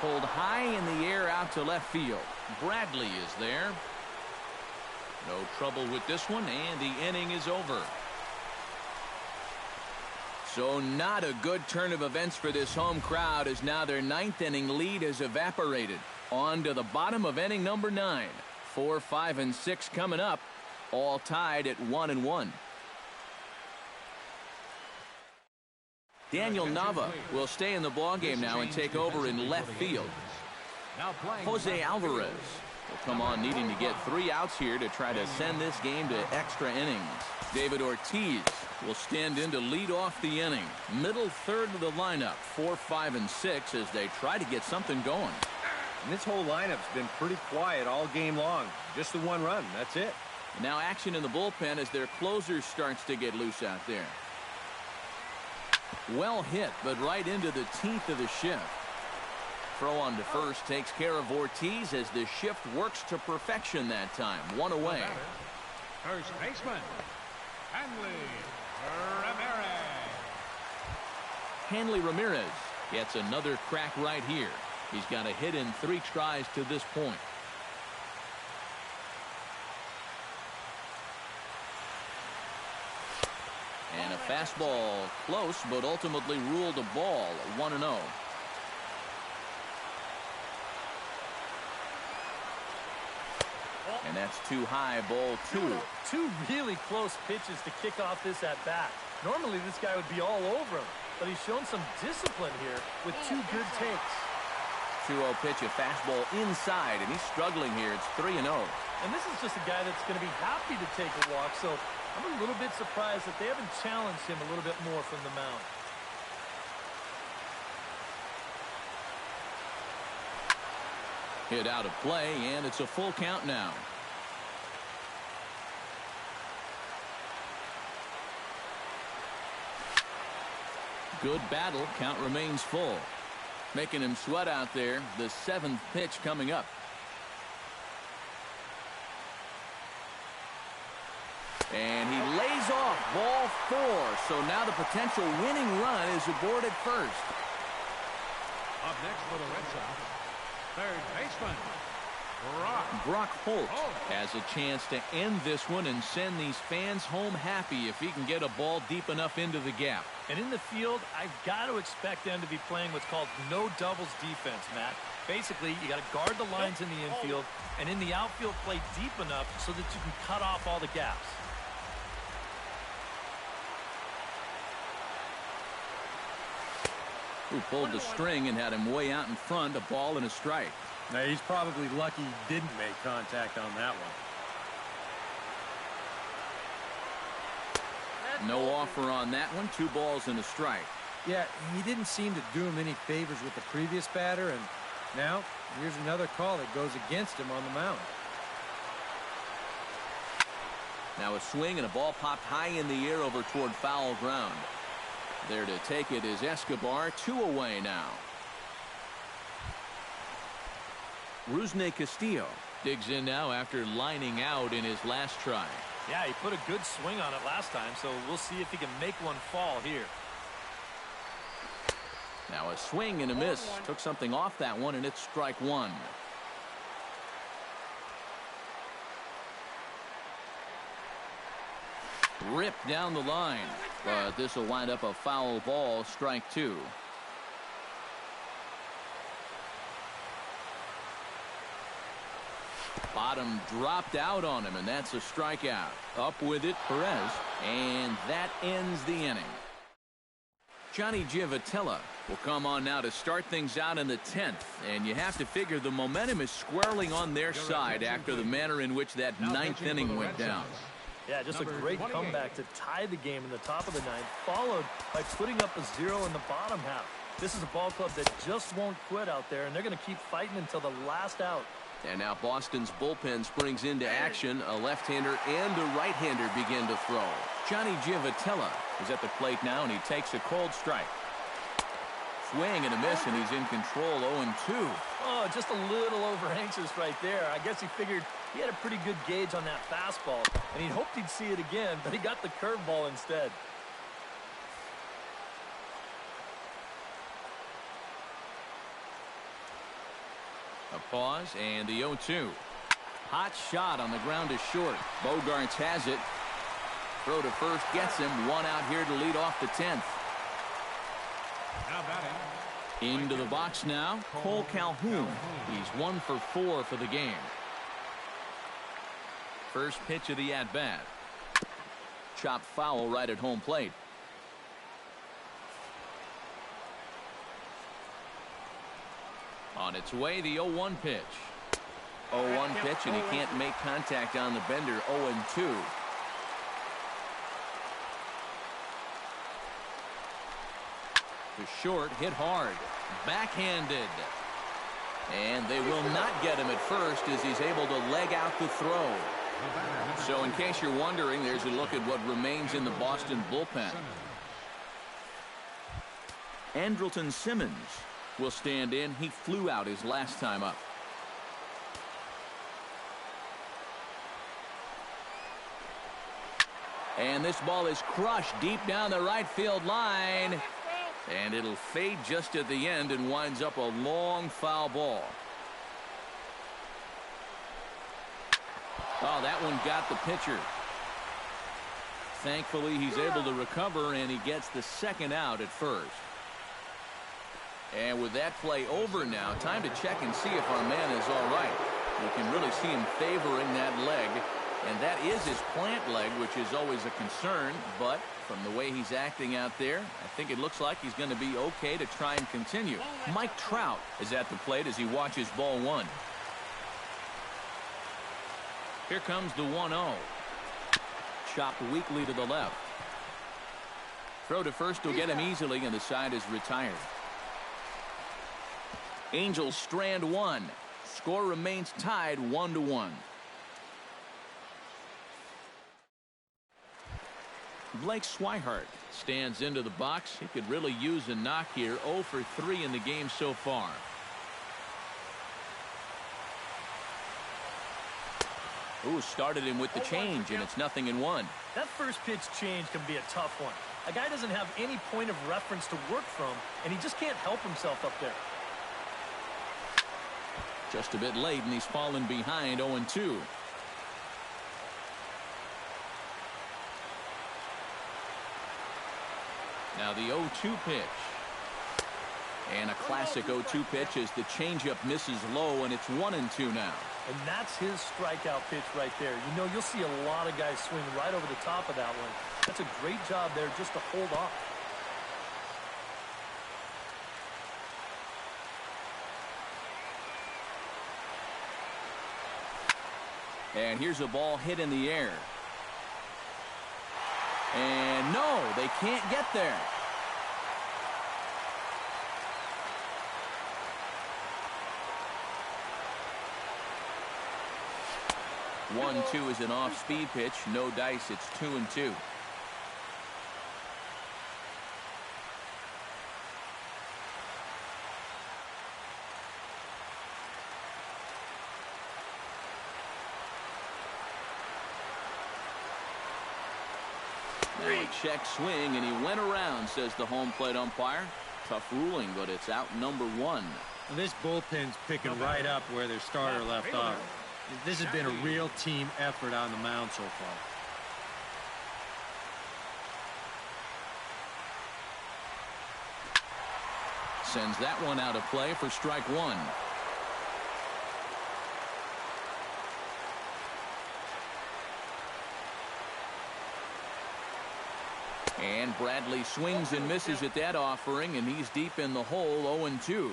S1: Pulled high in the air out to left field. Bradley is there. No trouble with this one, and the inning is over. So not a good turn of events for this home crowd, as now their 9th inning lead has evaporated. On to the bottom of inning number 9. 4, 5, and 6 coming up, all tied at 1-1. Daniel Nava will stay in the ballgame now and take over in left field. Jose Alvarez will come on needing to get 3 outs here to try to send this game to extra innings. David Ortiz will stand in to lead off the inning. Middle third of the lineup, 4, 5, and 6 as they try to get something going.
S2: And this whole lineup's been pretty quiet all game long. Just the 1 run. That's it.
S1: Now action in the bullpen as their closer starts to get loose out there. Well hit, but right into the teeth of the shift. Throw on to first takes care of Ortiz as the shift works to perfection that time. 1 away.
S5: First baseman, Hanley Ramirez.
S1: Hanley Ramirez gets another crack right here. He's got a hit in 3 tries to this point. And a fastball close, but ultimately ruled a ball. 1-0. And that's too high, ball 2.
S3: 2 really close pitches to kick off this at-bat. Normally this guy would be all over him, but he's shown some discipline here with 2 good takes.
S1: 2-0 pitch, a fastball inside, and he's struggling here. It's 3-0.
S3: And this is just a guy that's going to be happy to take a walk, so I'm a little bit surprised that they haven't challenged him a little bit more from the mound.
S1: Hit out of play, and it's a full count now. Good battle. Count remains full. Making him sweat out there. The 7th pitch coming up. And he lays off ball 4. So now the potential winning run is aboard at first.
S5: Up next for the Red Sox, third baseman,
S1: Brock Holt has a chance to end this one and send these fans home happy if he can get a ball deep enough into the gap.
S3: And in the field, I've got to expect them to be playing what's called no doubles defense, Matt. Basically, you got to guard the lines in the infield, and in the outfield, play deep enough so that you can cut off all the gaps.
S1: Who pulled the string and had him way out in front, a ball and a strike.
S4: Now, he's probably lucky he didn't make contact on that one.
S1: No offer on that one. 2 balls and a strike.
S4: Yeah, he didn't seem to do him any favors with the previous batter, and now here's another call that goes against him on the mound.
S1: Now a swing and a ball popped high in the air over toward foul ground. There to take it is Escobar. 2 away now. Rusney Castillo digs in now after lining out in his last try.
S3: Yeah, he put a good swing on it last time, so we'll see if he can make one fall here.
S1: Now a swing and a miss. Took something off that one, and it's strike 1. Ripped down the line, but this will wind up a foul ball, strike 2. Bottom dropped out on him, and that's a strikeout. Up with it, Perez, and that ends the inning. Johnny Giavotella will come on now to start things out in the 10th, and you have to figure the momentum is squarely on their side after the manner in which that 9th inning went down.
S3: Yeah, just a great comeback to tie the game in the top of the 9th, followed by putting up a 0 in the bottom half. This is a ball club that just won't quit out there, and they're going to keep fighting until the last out.
S1: And now Boston's bullpen springs into action. A left-hander and a right-hander begin to throw. Johnny Giavotella is at the plate now, and he takes a cold strike. Swing and a miss, and he's in control, 0-2.
S3: Oh, just a little over-anxious right there. I guess he figured he had a pretty good gauge on that fastball, and he hoped he'd see it again, but he got the curveball instead.
S1: A pause, and the 0-2. Hot shot on the ground is short. Bogarts has it. Throw to first gets him. 1 out here to lead off the 10th.
S5: Now batting.
S1: Into the box now, Cole Calhoun. He's 1 for 4 for the game. First pitch of the at-bat. Chopped foul right at home plate. On its way, the 0-1 pitch. 0-1 pitch, and he can't make contact on the bender. 0-2. To short, hit hard. Backhanded. And they will not get him at first as he's able to leg out the throw. So in case you're wondering, there's a look at what remains in the Boston bullpen. Andrelton Simmons will stand in. He flew out his last time up. And this ball is crushed deep down the right field line. And it'll fade just at the end and winds up a long foul ball. Oh, that one got the pitcher. Thankfully, he's able to recover, and he gets the second out at first. And with that play over now, time to check and see if our man is all right. You can really see him favoring that leg, and that is his plant leg, which is always a concern. But from the way he's acting out there, I think it looks like he's going to be okay to try and continue. Mike Trout is at the plate as he watches ball 1. Here comes the 1-0. Chopped weakly to the left. Throw to first will get him easily, and the side is retired. Angels strand 1. Score remains tied 1-1. Blake Swihart stands into the box. He could really use a knock here. 0 for 3 in the game so far. Ooh, started him with the change, and it's 0-1.
S3: That first pitch change can be a tough one. A guy doesn't have any point of reference to work from, and he just can't help himself up there.
S1: Just a bit late, and he's fallen behind 0-2. Now the 0-2 pitch. And a classic 0-2 pitch as the changeup misses low, and it's 1-2 now.
S3: And that's his strikeout pitch right there. You know, you'll see a lot of guys swing right over the top of that one. That's a great job there just to hold off.
S1: And here's a ball hit in the air. And no, they can't get there. One-two is an off-speed pitch. No dice. It's 2-2. Check swing, and he went around, says the home plate umpire. Tough ruling, but it's out number 1.
S4: This bullpen's picking right up where their starter left off. This has been a real team effort on the mound so far.
S1: Sends that one out of play for strike one. And Bradley swings and misses at that offering, and he's deep in the hole, 0-2.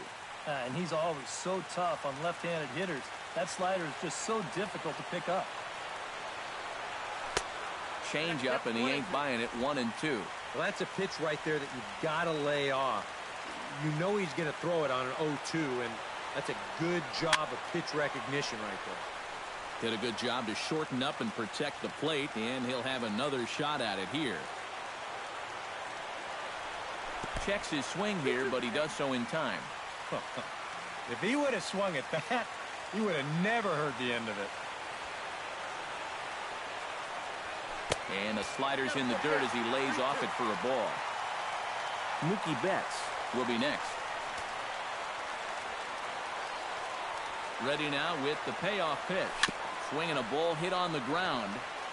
S3: And he's always so tough on left-handed hitters. That slider is just so difficult to pick up.
S1: Change up, and he ain't buying it, 1-2.
S4: Well, that's a pitch right there that you've got to lay off. You know he's going to throw it on an 0-2, and that's a good job of pitch recognition right there.
S1: Did a good job to shorten up and protect the plate, and he'll have another shot at it here. Checks his swing here, but he does so in time.
S4: If he would have swung at that, he would have never heard the end of it.
S1: And the slider's in the dirt as he lays off it for a ball. Mookie Betts will be next. Ready now with the payoff pitch. Swinging a ball hit on the ground,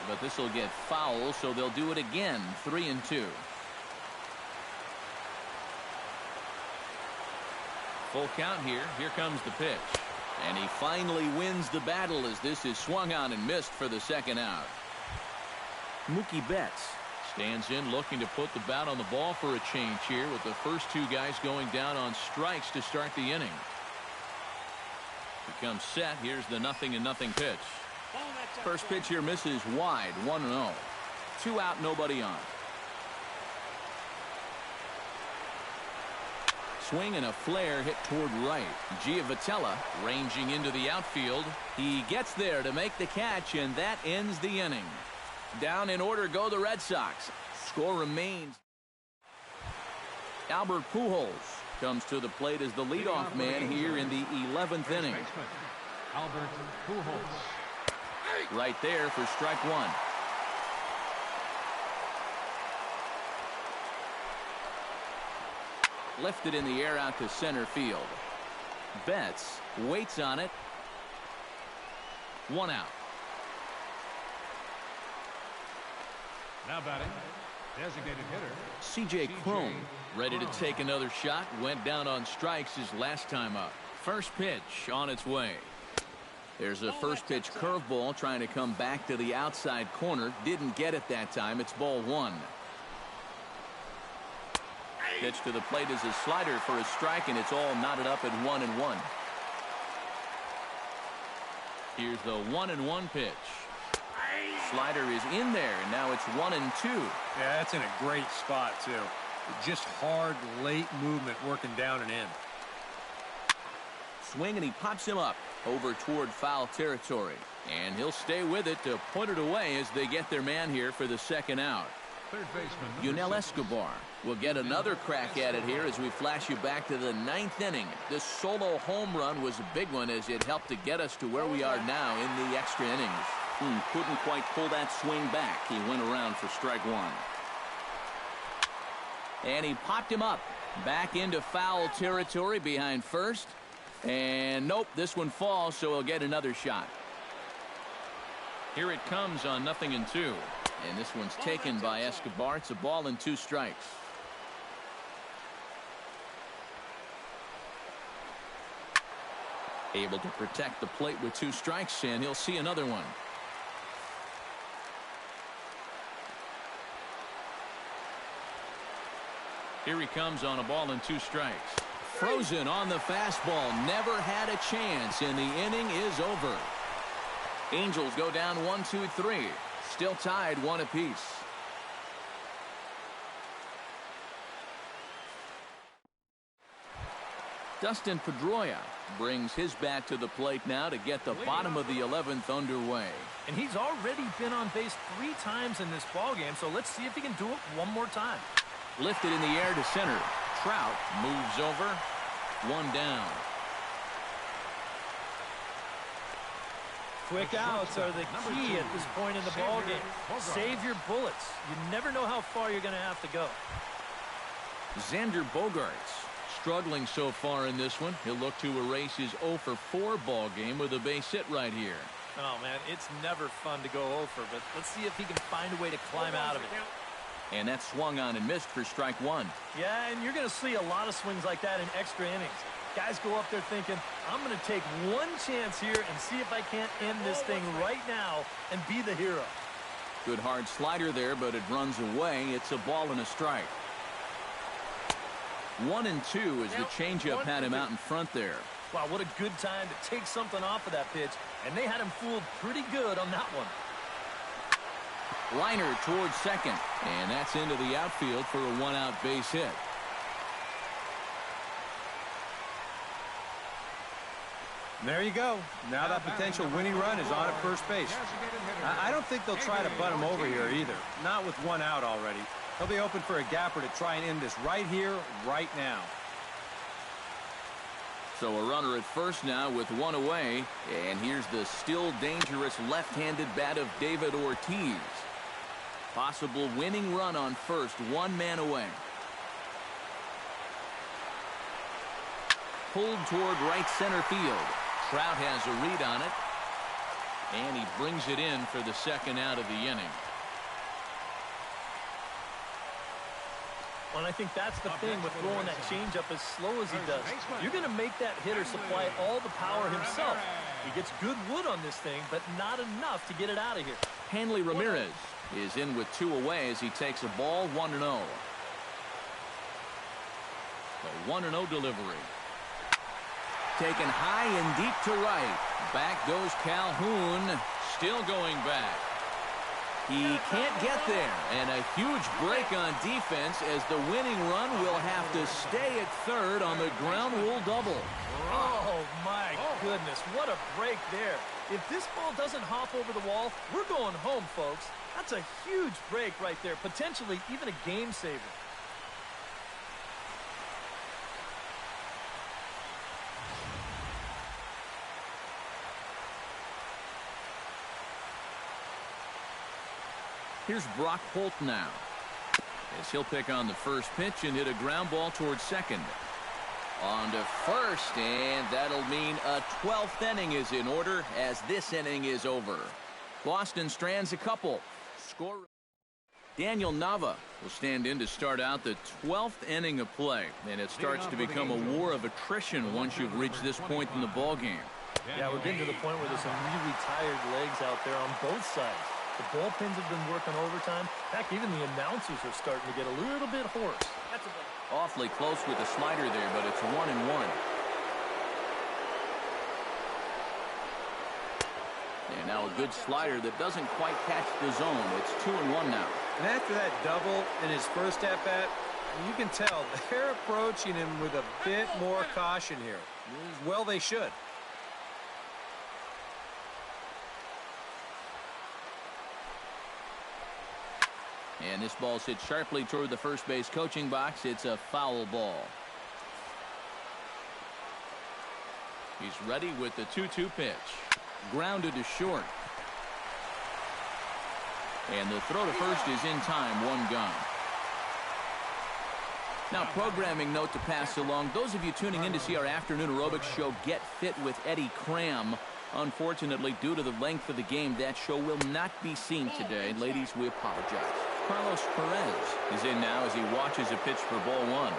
S1: but this will get foul, so they'll do it again, 3-2. Full count here. Here comes the pitch. And he finally wins the battle as this is swung on and missed for the second out. Mookie Betts stands in looking to put the bat on the ball for a change here with the first two guys going down on strikes to start the inning. Becomes set. Here's the 0-0 pitch. First pitch here misses wide, 1-0. 2 out, nobody on. Swing and a flare hit toward right. Giavotella ranging into the outfield. He gets there to make the catch, and that ends the inning. Down in order go the Red Sox. Score remains. Albert Pujols comes to the plate as the leadoff man here in the 11th inning.
S5: Albert Pujols.
S1: Right there for strike one. Lifted in the air out to center field. Betts waits on it. 1 out.
S5: Now batting, designated hitter
S1: C.J. Cron ready to take another shot. Went down on strikes his last time up. First pitch on its way. There's a first pitch curveball trying to come back to the outside corner. Didn't get it that time. It's ball one. Pitch to the plate is a slider for a strike, and it's all knotted up at 1-1. Here's the 1-1 pitch. Slider is in there, and now it's 1-2.
S4: Yeah, that's in a great spot, too. Just hard, late movement working down and in.
S1: Swing, and he pops him up over toward foul territory. And he'll stay with it to put it away as they get their man here for the second out.
S5: third baseman
S1: Yunel Escobar will get another crack at it here as we flash you back to the 9th inning. This solo home run was a big one as it helped to get us to where we are now in the extra innings. Couldn't quite pull that swing back. He went around for strike one. And he popped him up back into foul territory behind first. And nope, this one falls, so he'll get another shot. Here it comes on 0-2. And this one's taken by Escobar. It's a ball and 2 strikes. Able to protect the plate with 2 strikes, and he'll see another one. Here he comes on a ball and 2 strikes. Frozen on the fastball. Never had a chance, and the inning is over. Angels go down 1-2-3. Still tied 1 apiece. Dustin Pedroia brings his bat to the plate now to get the bottom of the 11th underway.
S3: And he's already been on base 3 times in this ballgame, so let's see if he can do it one more time.
S1: Lifted in the air to center. Trout moves over. 1 down.
S3: Quick outs are the key at this point in the ballgame. Save your bullets. You never know how far you're going to have to go.
S1: Xander Bogaerts struggling so far in this one. He'll look to erase his 0-for-4 ball game with a base hit right here.
S3: Oh, man, it's never fun to go over, but let's see if he can find a way to climb out of it.
S1: And that swung on and missed for strike one.
S3: Yeah, and you're going to see a lot of swings like that in extra innings. Guys go up there thinking, I'm going to take one chance here and see if I can't end this thing right now and be the hero.
S1: Good hard slider there, but it runs away. It's a ball and a strike. 1-2 as the changeup had him out in front there.
S3: Wow, what a good time to take something off of that pitch, and they had him fooled pretty good on that one.
S1: Liner towards second, and that's into the outfield for a one-out base hit.
S4: There you go. Now that potential winning run is on at first base. I don't think they'll try to butt him over here either. Not with one out already. He'll be open for a gapper to try and end this right here, right now.
S1: So a runner at first now with one away. And here's the still dangerous left-handed bat of David Ortiz. Possible winning run on first, one man away. Pulled toward right center field. Trout has a read on it. And he brings it in for the second out of the inning.
S3: And I think that's the thing with throwing that changeup as slow as he does. You're going to make that hitter supply all the power himself. He gets good wood on this thing, but not enough to get it out of here.
S1: Hanley Ramirez is in with two away as he takes a ball 1-0. The 1-0 delivery. Taken high and deep to right. Back goes Calhoun. Still going back. He can't get there, and a huge break on defense as the winning run will have to stay at third on the ground rule double.
S3: Oh, my goodness. What a break there. If this ball doesn't hop over the wall, we're going home, folks. That's a huge break right there, potentially even a game saver.
S1: Here's Brock Holt now, as he'll pick on the first pitch and hit a ground ball towards second. On to first, and that'll mean a 12th inning is in order as this inning is over. Boston strands a couple. Score. Daniel Nava will stand in to start out the 12th inning of play, and it starts to become a war of attrition once you've reached this point in the ballgame.
S3: Yeah, we're getting to the point where there's some really tired legs out there on both sides. The bullpens have been working overtime. Heck, even the announcers are starting to get a little bit hoarse. That's a
S1: Awfully close with the slider there, but it's 1-1. And now a good slider that doesn't quite catch the zone. It's 2-1 now.
S4: And after that double in his first at-bat, you can tell they're approaching him with a bit more caution here. Well, they should.
S1: And this ball's hit sharply toward the first base coaching box. It's a foul ball. He's ready with the 2-2 pitch. Grounded to short. And the throw to first is in time. One gone. Now, programming note to pass along. Those of you tuning in to see our afternoon aerobics show, Get Fit with Eddie Cram. Unfortunately, due to the length of the game, that show will not be seen today. Ladies, we apologize. Carlos Perez is in now as he watches a pitch for ball one.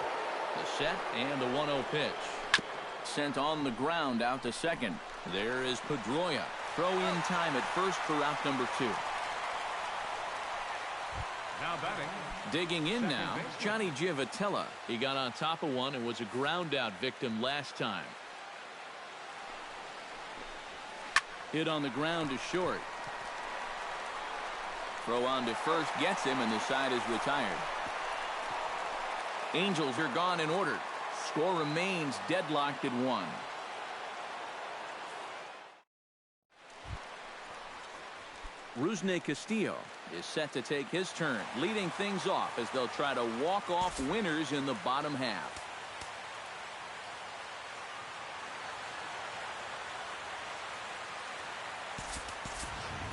S1: The set and the 1-0 pitch. Sent on the ground out to second. There is Pedroia. Throw in time at first for out number 2.
S5: Now batting.
S1: Digging in now, Johnny Giavotella. He got on top of one and was a ground out victim last time. Hit on the ground to short. Throw on to first gets him, and the side is retired. Angels are gone in order. Score remains deadlocked at 1. Rusney Castillo is set to take his turn, leading things off as they'll try to walk off winners in the bottom half.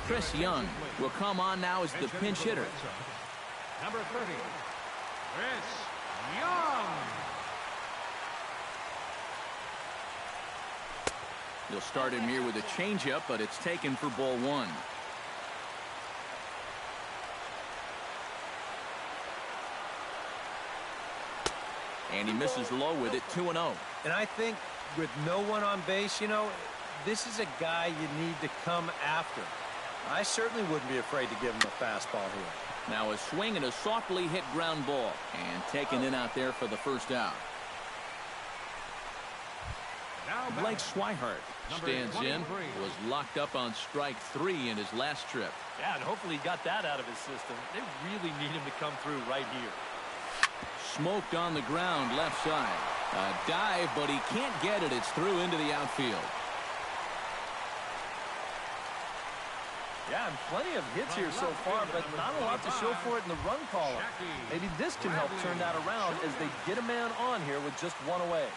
S1: Chris Young will come on now as the pinch hitter.
S5: Number 30, Chris Young.
S1: They'll start him here with a changeup, but it's taken for ball 1. And he misses low with it, 2-0.
S4: And I think with no one on base, you know, this is a guy you need to come after. I certainly wouldn't be afraid to give him a fastball here.
S1: Now a swing and a softly hit ground ball. And taken in out there for the first out. Blake Swihart stands in, was locked up on strike 3 in his last trip.
S3: Yeah, and hopefully he got that out of his system. They really need him to come through right here.
S1: Smoked on the ground left side. A dive, but he can't get it. It's through into the outfield.
S3: Yeah, and plenty of hits here so far, but not a lot to show for it in the run column. Maybe this can help turn that around as they get a man on here with just one away.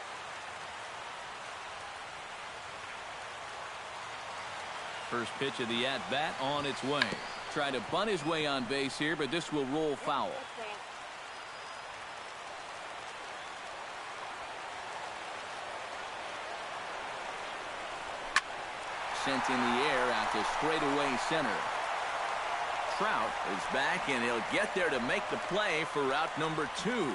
S1: First pitch of the at-bat on its way. Trying to bunt his way on base here, but this will roll foul. Sent in the air out to straightaway center. Trout is back, and he'll get there to make the play for route number 2.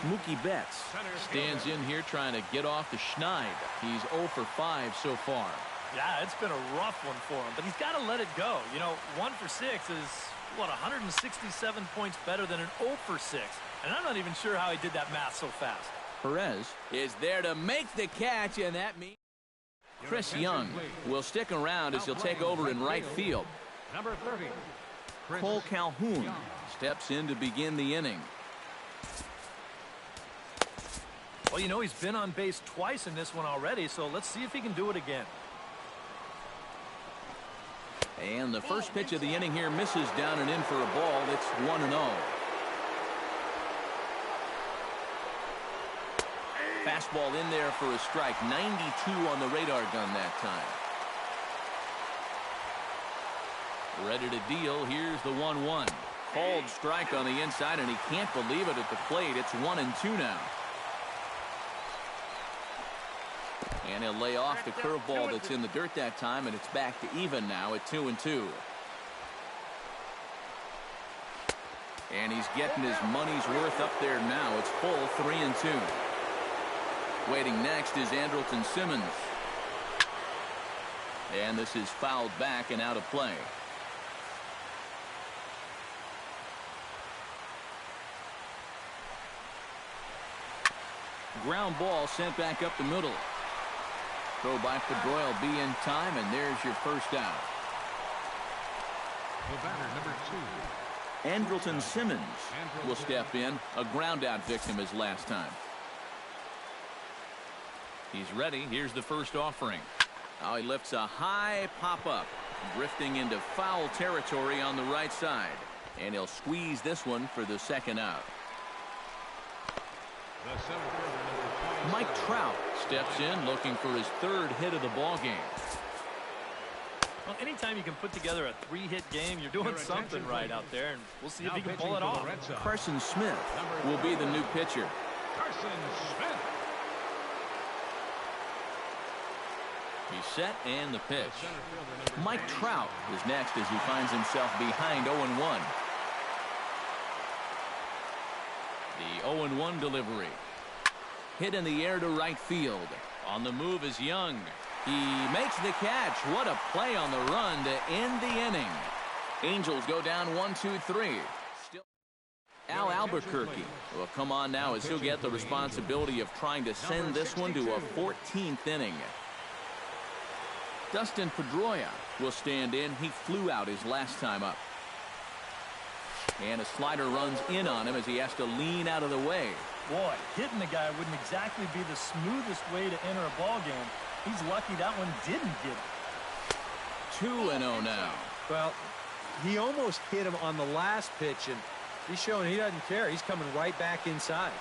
S1: Mookie Betts stands in here trying to get off the schneid. He's 0 for 5 so far.
S3: Yeah, it's been a rough one for him, but he's got to let it go. You know, 1 for 6 is, what, 167 points better than an 0 for 6. And I'm not even sure how he did that math so fast.
S1: Perez is there to make the catch, and that means Chris Young will stick around as he'll take over in right field.
S5: Number 30.
S1: Cole Calhoun steps in to begin the inning.
S3: Well, you know, he's been on base twice in this one already, so let's see if he can do it again.
S1: And the first pitch of the inning here misses down and in for a ball. It's 1-0. Fastball in there for a strike. 92 on the radar gun that time. Ready to deal. Here's the 1-1. Called strike on the inside, and he can't believe it at the plate. It's 1-2 now. And he'll lay off the curveball that's in the dirt that time, and it's back to even now at 2-2. And he's getting his money's worth up there now. It's full 3-2. Waiting next is Andrelton Simmons. And this is fouled back and out of play. Ground ball sent back up the middle. Throw by Pedroia will be in time, and there's your first out.
S5: The batter, number 2.
S1: Andrelton Simmons will step in. A ground out victim his last time. He's ready. Here's the first offering. Now he lifts a high pop-up, drifting into foul territory on the right side. And he'll squeeze this one for the second out.
S5: The center fielder, number 27.
S1: Mike Trout steps in looking for his 3rd hit of the ball game.
S3: Well, anytime you can put together a 3-hit game, you're doing something right out there, and we'll see if he can pull it off.
S1: Carson Smith will be the new pitcher.
S5: Carson Smith.
S1: He's set, and the pitch. Mike Trout is next as he finds himself behind 0-1. The 0-1 delivery. Hit in the air to right field. On the move is Young. He makes the catch. What a play on the run to end the inning. Angels go down 1-2-3. Still Al Albuquerque will come on now as he'll get the responsibility of trying to send this one to a 14th inning. Dustin Pedroia will stand in. He flew out his last time up. And a slider runs in on him as he has to lean out of the way.
S3: Boy, hitting the guy wouldn't exactly be the smoothest way to enter a ball game. He's lucky that one didn't get it.
S1: 2-0 now.
S4: Well, he almost hit him on the last pitch, and he's showing he doesn't care. He's coming right back inside.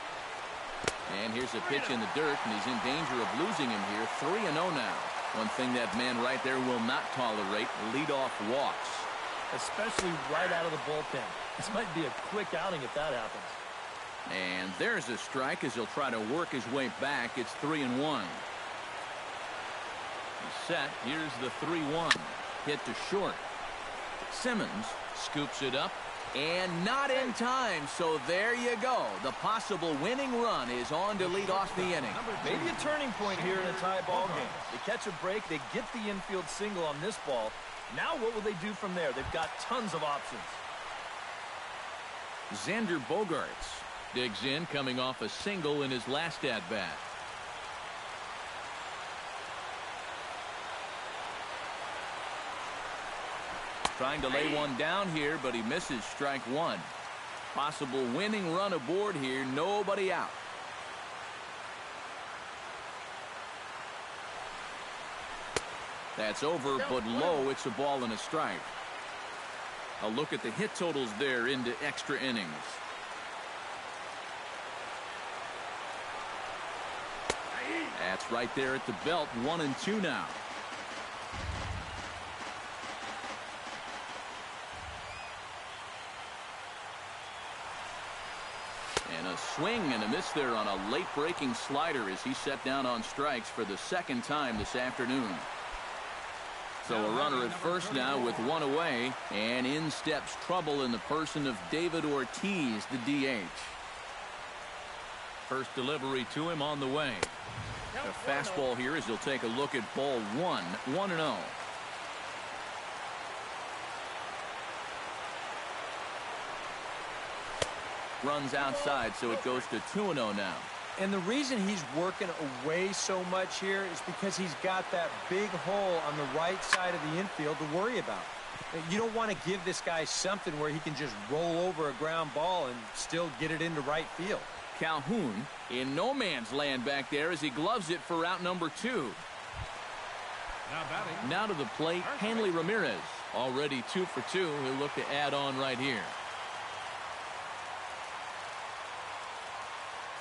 S1: And here's a pitch in the dirt, and he's in danger of losing him here. 3-0 now. One thing that man right there will not tolerate, leadoff walks.
S3: Especially right out of the bullpen. This might be a quick outing if that happens.
S1: And there's a strike as he'll try to work his way back. It's 3-1. He's set. Here's the 3-1. Hit to short. Simmons scoops it up. And not in time, so there you go. The possible winning run is on to lead off the inning.
S3: Maybe a turning point here in a tie ball game. They catch a break, they get the infield single on this ball. Now what will they do from there? They've got tons of options.
S1: Xander Bogaerts digs in, coming off a single in his last at-bat. Trying to lay one down here, but he misses strike one. Possible winning run aboard here, nobody out. That's over, but low. It's a ball and a strike. A look at the hit totals there into extra innings. That's right there at the belt. 1-2 now. And a swing and a miss there on a late breaking slider as he set down on strikes for the second time this afternoon. So a runner at first now with one away, and in steps trouble in the person of David Ortiz, the DH. First delivery to him on the way. A fastball here as he'll take a look at ball one. 1-0. Runs outside, so it goes to 2-0 now.
S4: And the reason he's working away so much here is because he's got that big hole on the right side of the infield to worry about. You don't want to give this guy something where he can just roll over a ground ball and still get it into right field.
S1: Calhoun in no man's land back there as he gloves it for out number 2. Now to the plate, Hanley Ramirez. Already 2 for 2. He'll look to add on right here.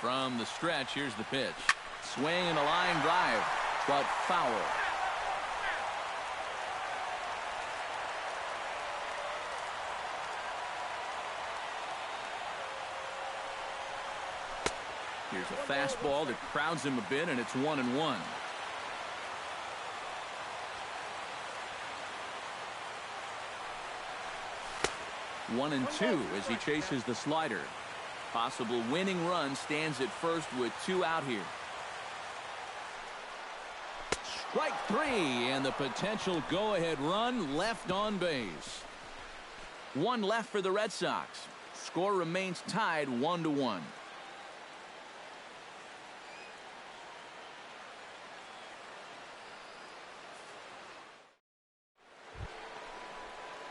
S1: From the stretch, here's the pitch. Swing and a line drive, but foul. Here's a fastball that crowds him a bit, and it's 1-1. One and two as he chases the slider. Possible winning run stands at first with 2 out here. Strike 3, and the potential go-ahead run left on base. 1 left for the Red Sox. Score remains tied 1-1.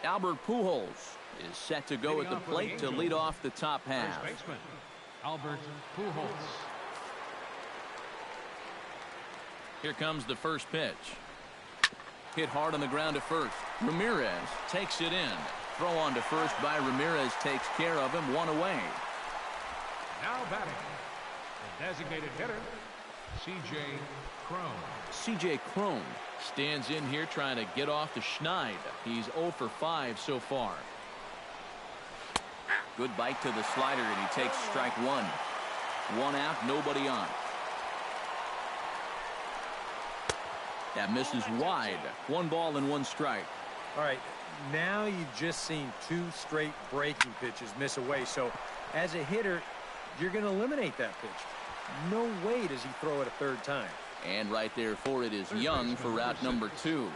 S1: Albert Pujols is set to go at the plate to lead off the top half.
S5: First baseman, Albert Pujols.
S1: Here comes the first pitch. Hit hard on the ground to first. Ramirez takes it in. Throw on to first by Ramirez takes care of him. 1 away.
S5: Now batting, the designated hitter, C.J. Cron.
S1: C.J. Cron stands in here trying to get off to Schneid. He's 0 for 5 so far. Good bite to the slider, and he takes strike 1. 1 out, nobody on. That misses wide. 1 ball and 1 strike.
S4: All right, now you've just seen 2 straight breaking pitches miss away. So as a hitter, you're going to eliminate that pitch. No way does he throw it a 3rd time.
S1: And right there for it is Young for route number 2.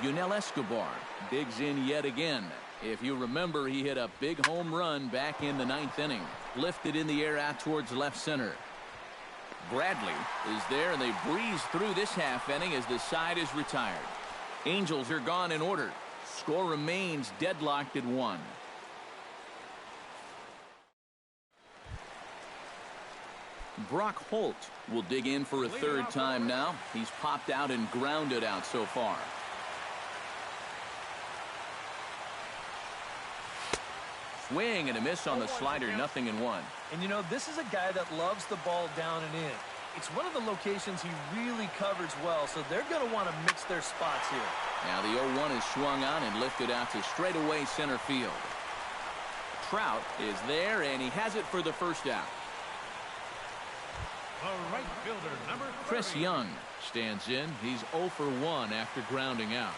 S1: Yunel Escobar digs in yet again. If you remember, he hit a big home run back in the 9th inning. Lifted in the air out towards left center. Bradley is there, and they breeze through this half inning as the side is retired. Angels are gone in order. Score remains deadlocked at 1. Brock Holt will dig in for a 3rd time now. He's popped out and grounded out so far. Swing and a miss on the slider, 0-1.
S3: And you know, this is a guy that loves the ball down and in. It's one of the locations he really covers well, so they're going to want to mix their spots here.
S1: Now the 0-1 is swung on and lifted out to straightaway center field. Trout is there, and he has it for the 1st out.
S5: The right fielder, number 30.
S1: Chris Young stands in. He's 0 for 1 after grounding out.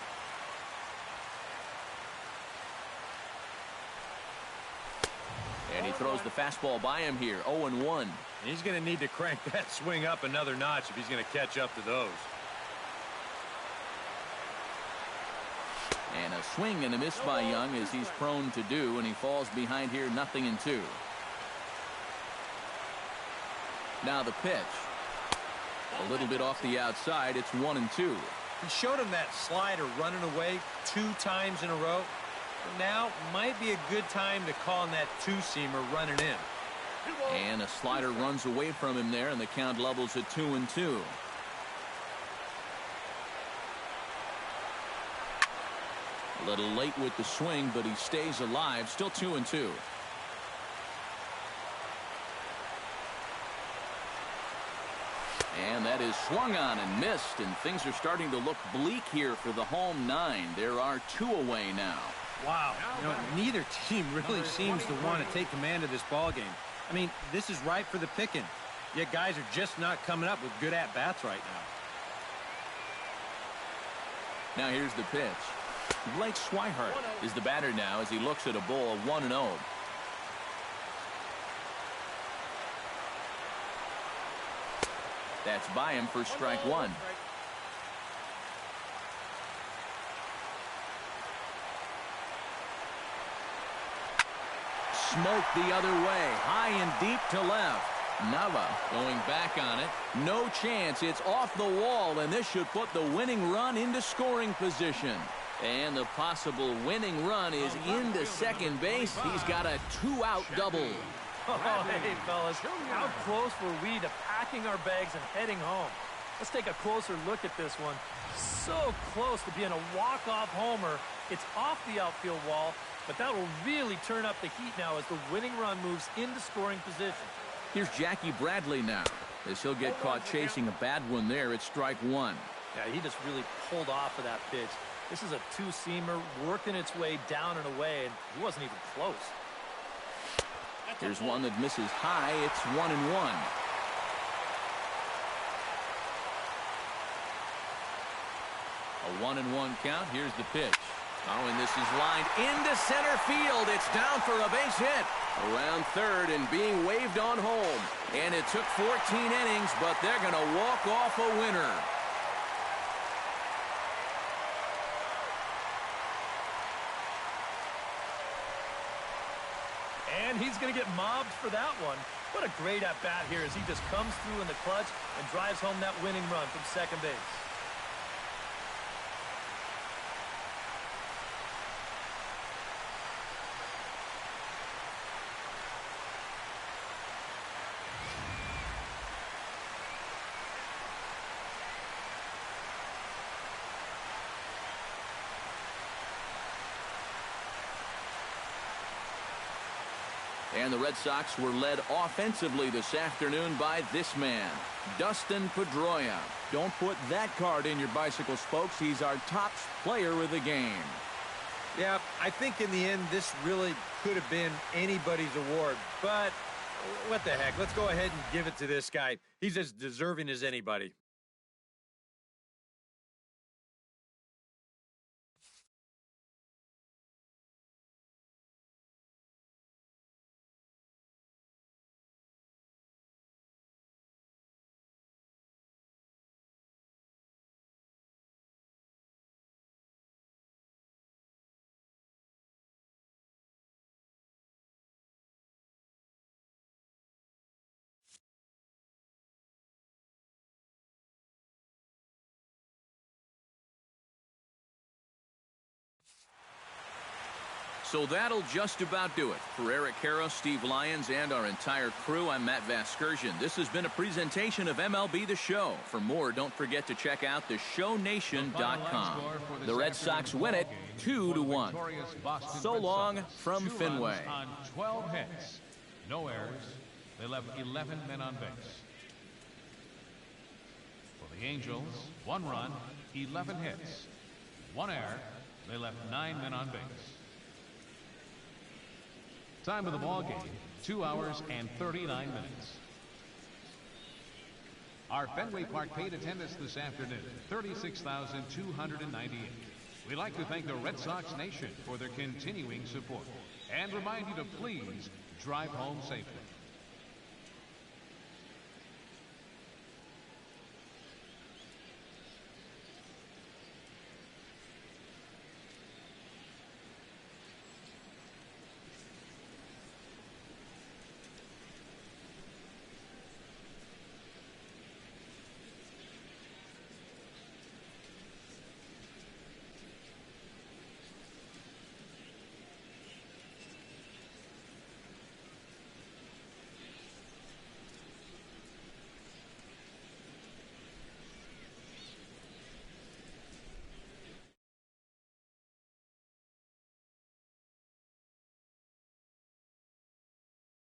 S1: throws the fastball by him here. 0-1.
S2: He's going to need to crank that swing up another notch if he's going to catch up to those.
S1: And a swing and a miss by Young, as he's prone to do, and he falls behind here 0-2. Now the pitch. A little bit off the outside. It's 1-2.
S4: He showed him that slider running away 2 times in a row. Now might be a good time to call on that two-seamer running in.
S1: And a slider runs away from him there, and the count levels at 2-2. A little late with the swing, but he stays alive. Still 2-2. And that is swung on and missed, and things are starting to look bleak here for the home 9. There are 2 away now.
S2: Wow. You know, neither team really seems to want to take command of this ball game. I mean, this is ripe for the picking. Yet guys are just not coming up with good at-bats right now.
S1: Now here's the pitch. Blake Swihart is the batter now as he looks at a ball 1-0. That's by him for strike 1. Smoke the other way, high and deep to left. Nava going back on it. No chance. It's off the wall, and this should put the winning run into scoring position. And the possible winning run is into second base. He's got a 2-out double.
S3: Oh, hey, fellas, how close were we to packing our bags and heading home? Let's take a closer look at this one. So close to being a walk-off homer. It's off the outfield wall, but that will really turn up the heat now as the winning run moves into scoring position.
S1: Here's Jackie Bradley now, as he'll get caught chasing a bad one there at strike 1.
S3: Yeah, he just really pulled off of that pitch. This is a two-seamer working its way down and away, and he wasn't even close.
S1: Here's one that misses high. It's 1-1. A 1-1 count. Here's the pitch. Oh, and this is lined into center field. It's down for a base hit. Around third and being waved on home. And it took 14 innings, but they're going to walk off a winner.
S3: And he's going to get mobbed for that one. What a great at-bat here as he just comes through in the clutch and drives home that winning run from second base.
S1: And the Red Sox were led offensively this afternoon by this man, Dustin Pedroia. Don't put that card in your bicycle spokes. He's our top player of the game.
S4: Yeah, I think in the end, this really could have been anybody's award. But what the heck? Let's go ahead and give it to this guy. He's as deserving as anybody.
S1: So that'll just about do it. For Eric Harrow, Steve Lyons, and our entire crew, I'm Matt Vasgersian. This has been a presentation of MLB The Show. For more, don't forget to check out theshownation.com. The Red Sox win it 2-1. So long from Fenway.
S5: On 12 hits, no errors. They left 11 men on base. For the Angels, 1 run, 11 hits. 1 error. They left 9 men on base. Time of the ball game, 2 hours and 39 minutes. Our Fenway Park paid attendance this afternoon, 36,298. We'd like to thank the Red Sox Nation for their continuing support and remind you to please drive home safely.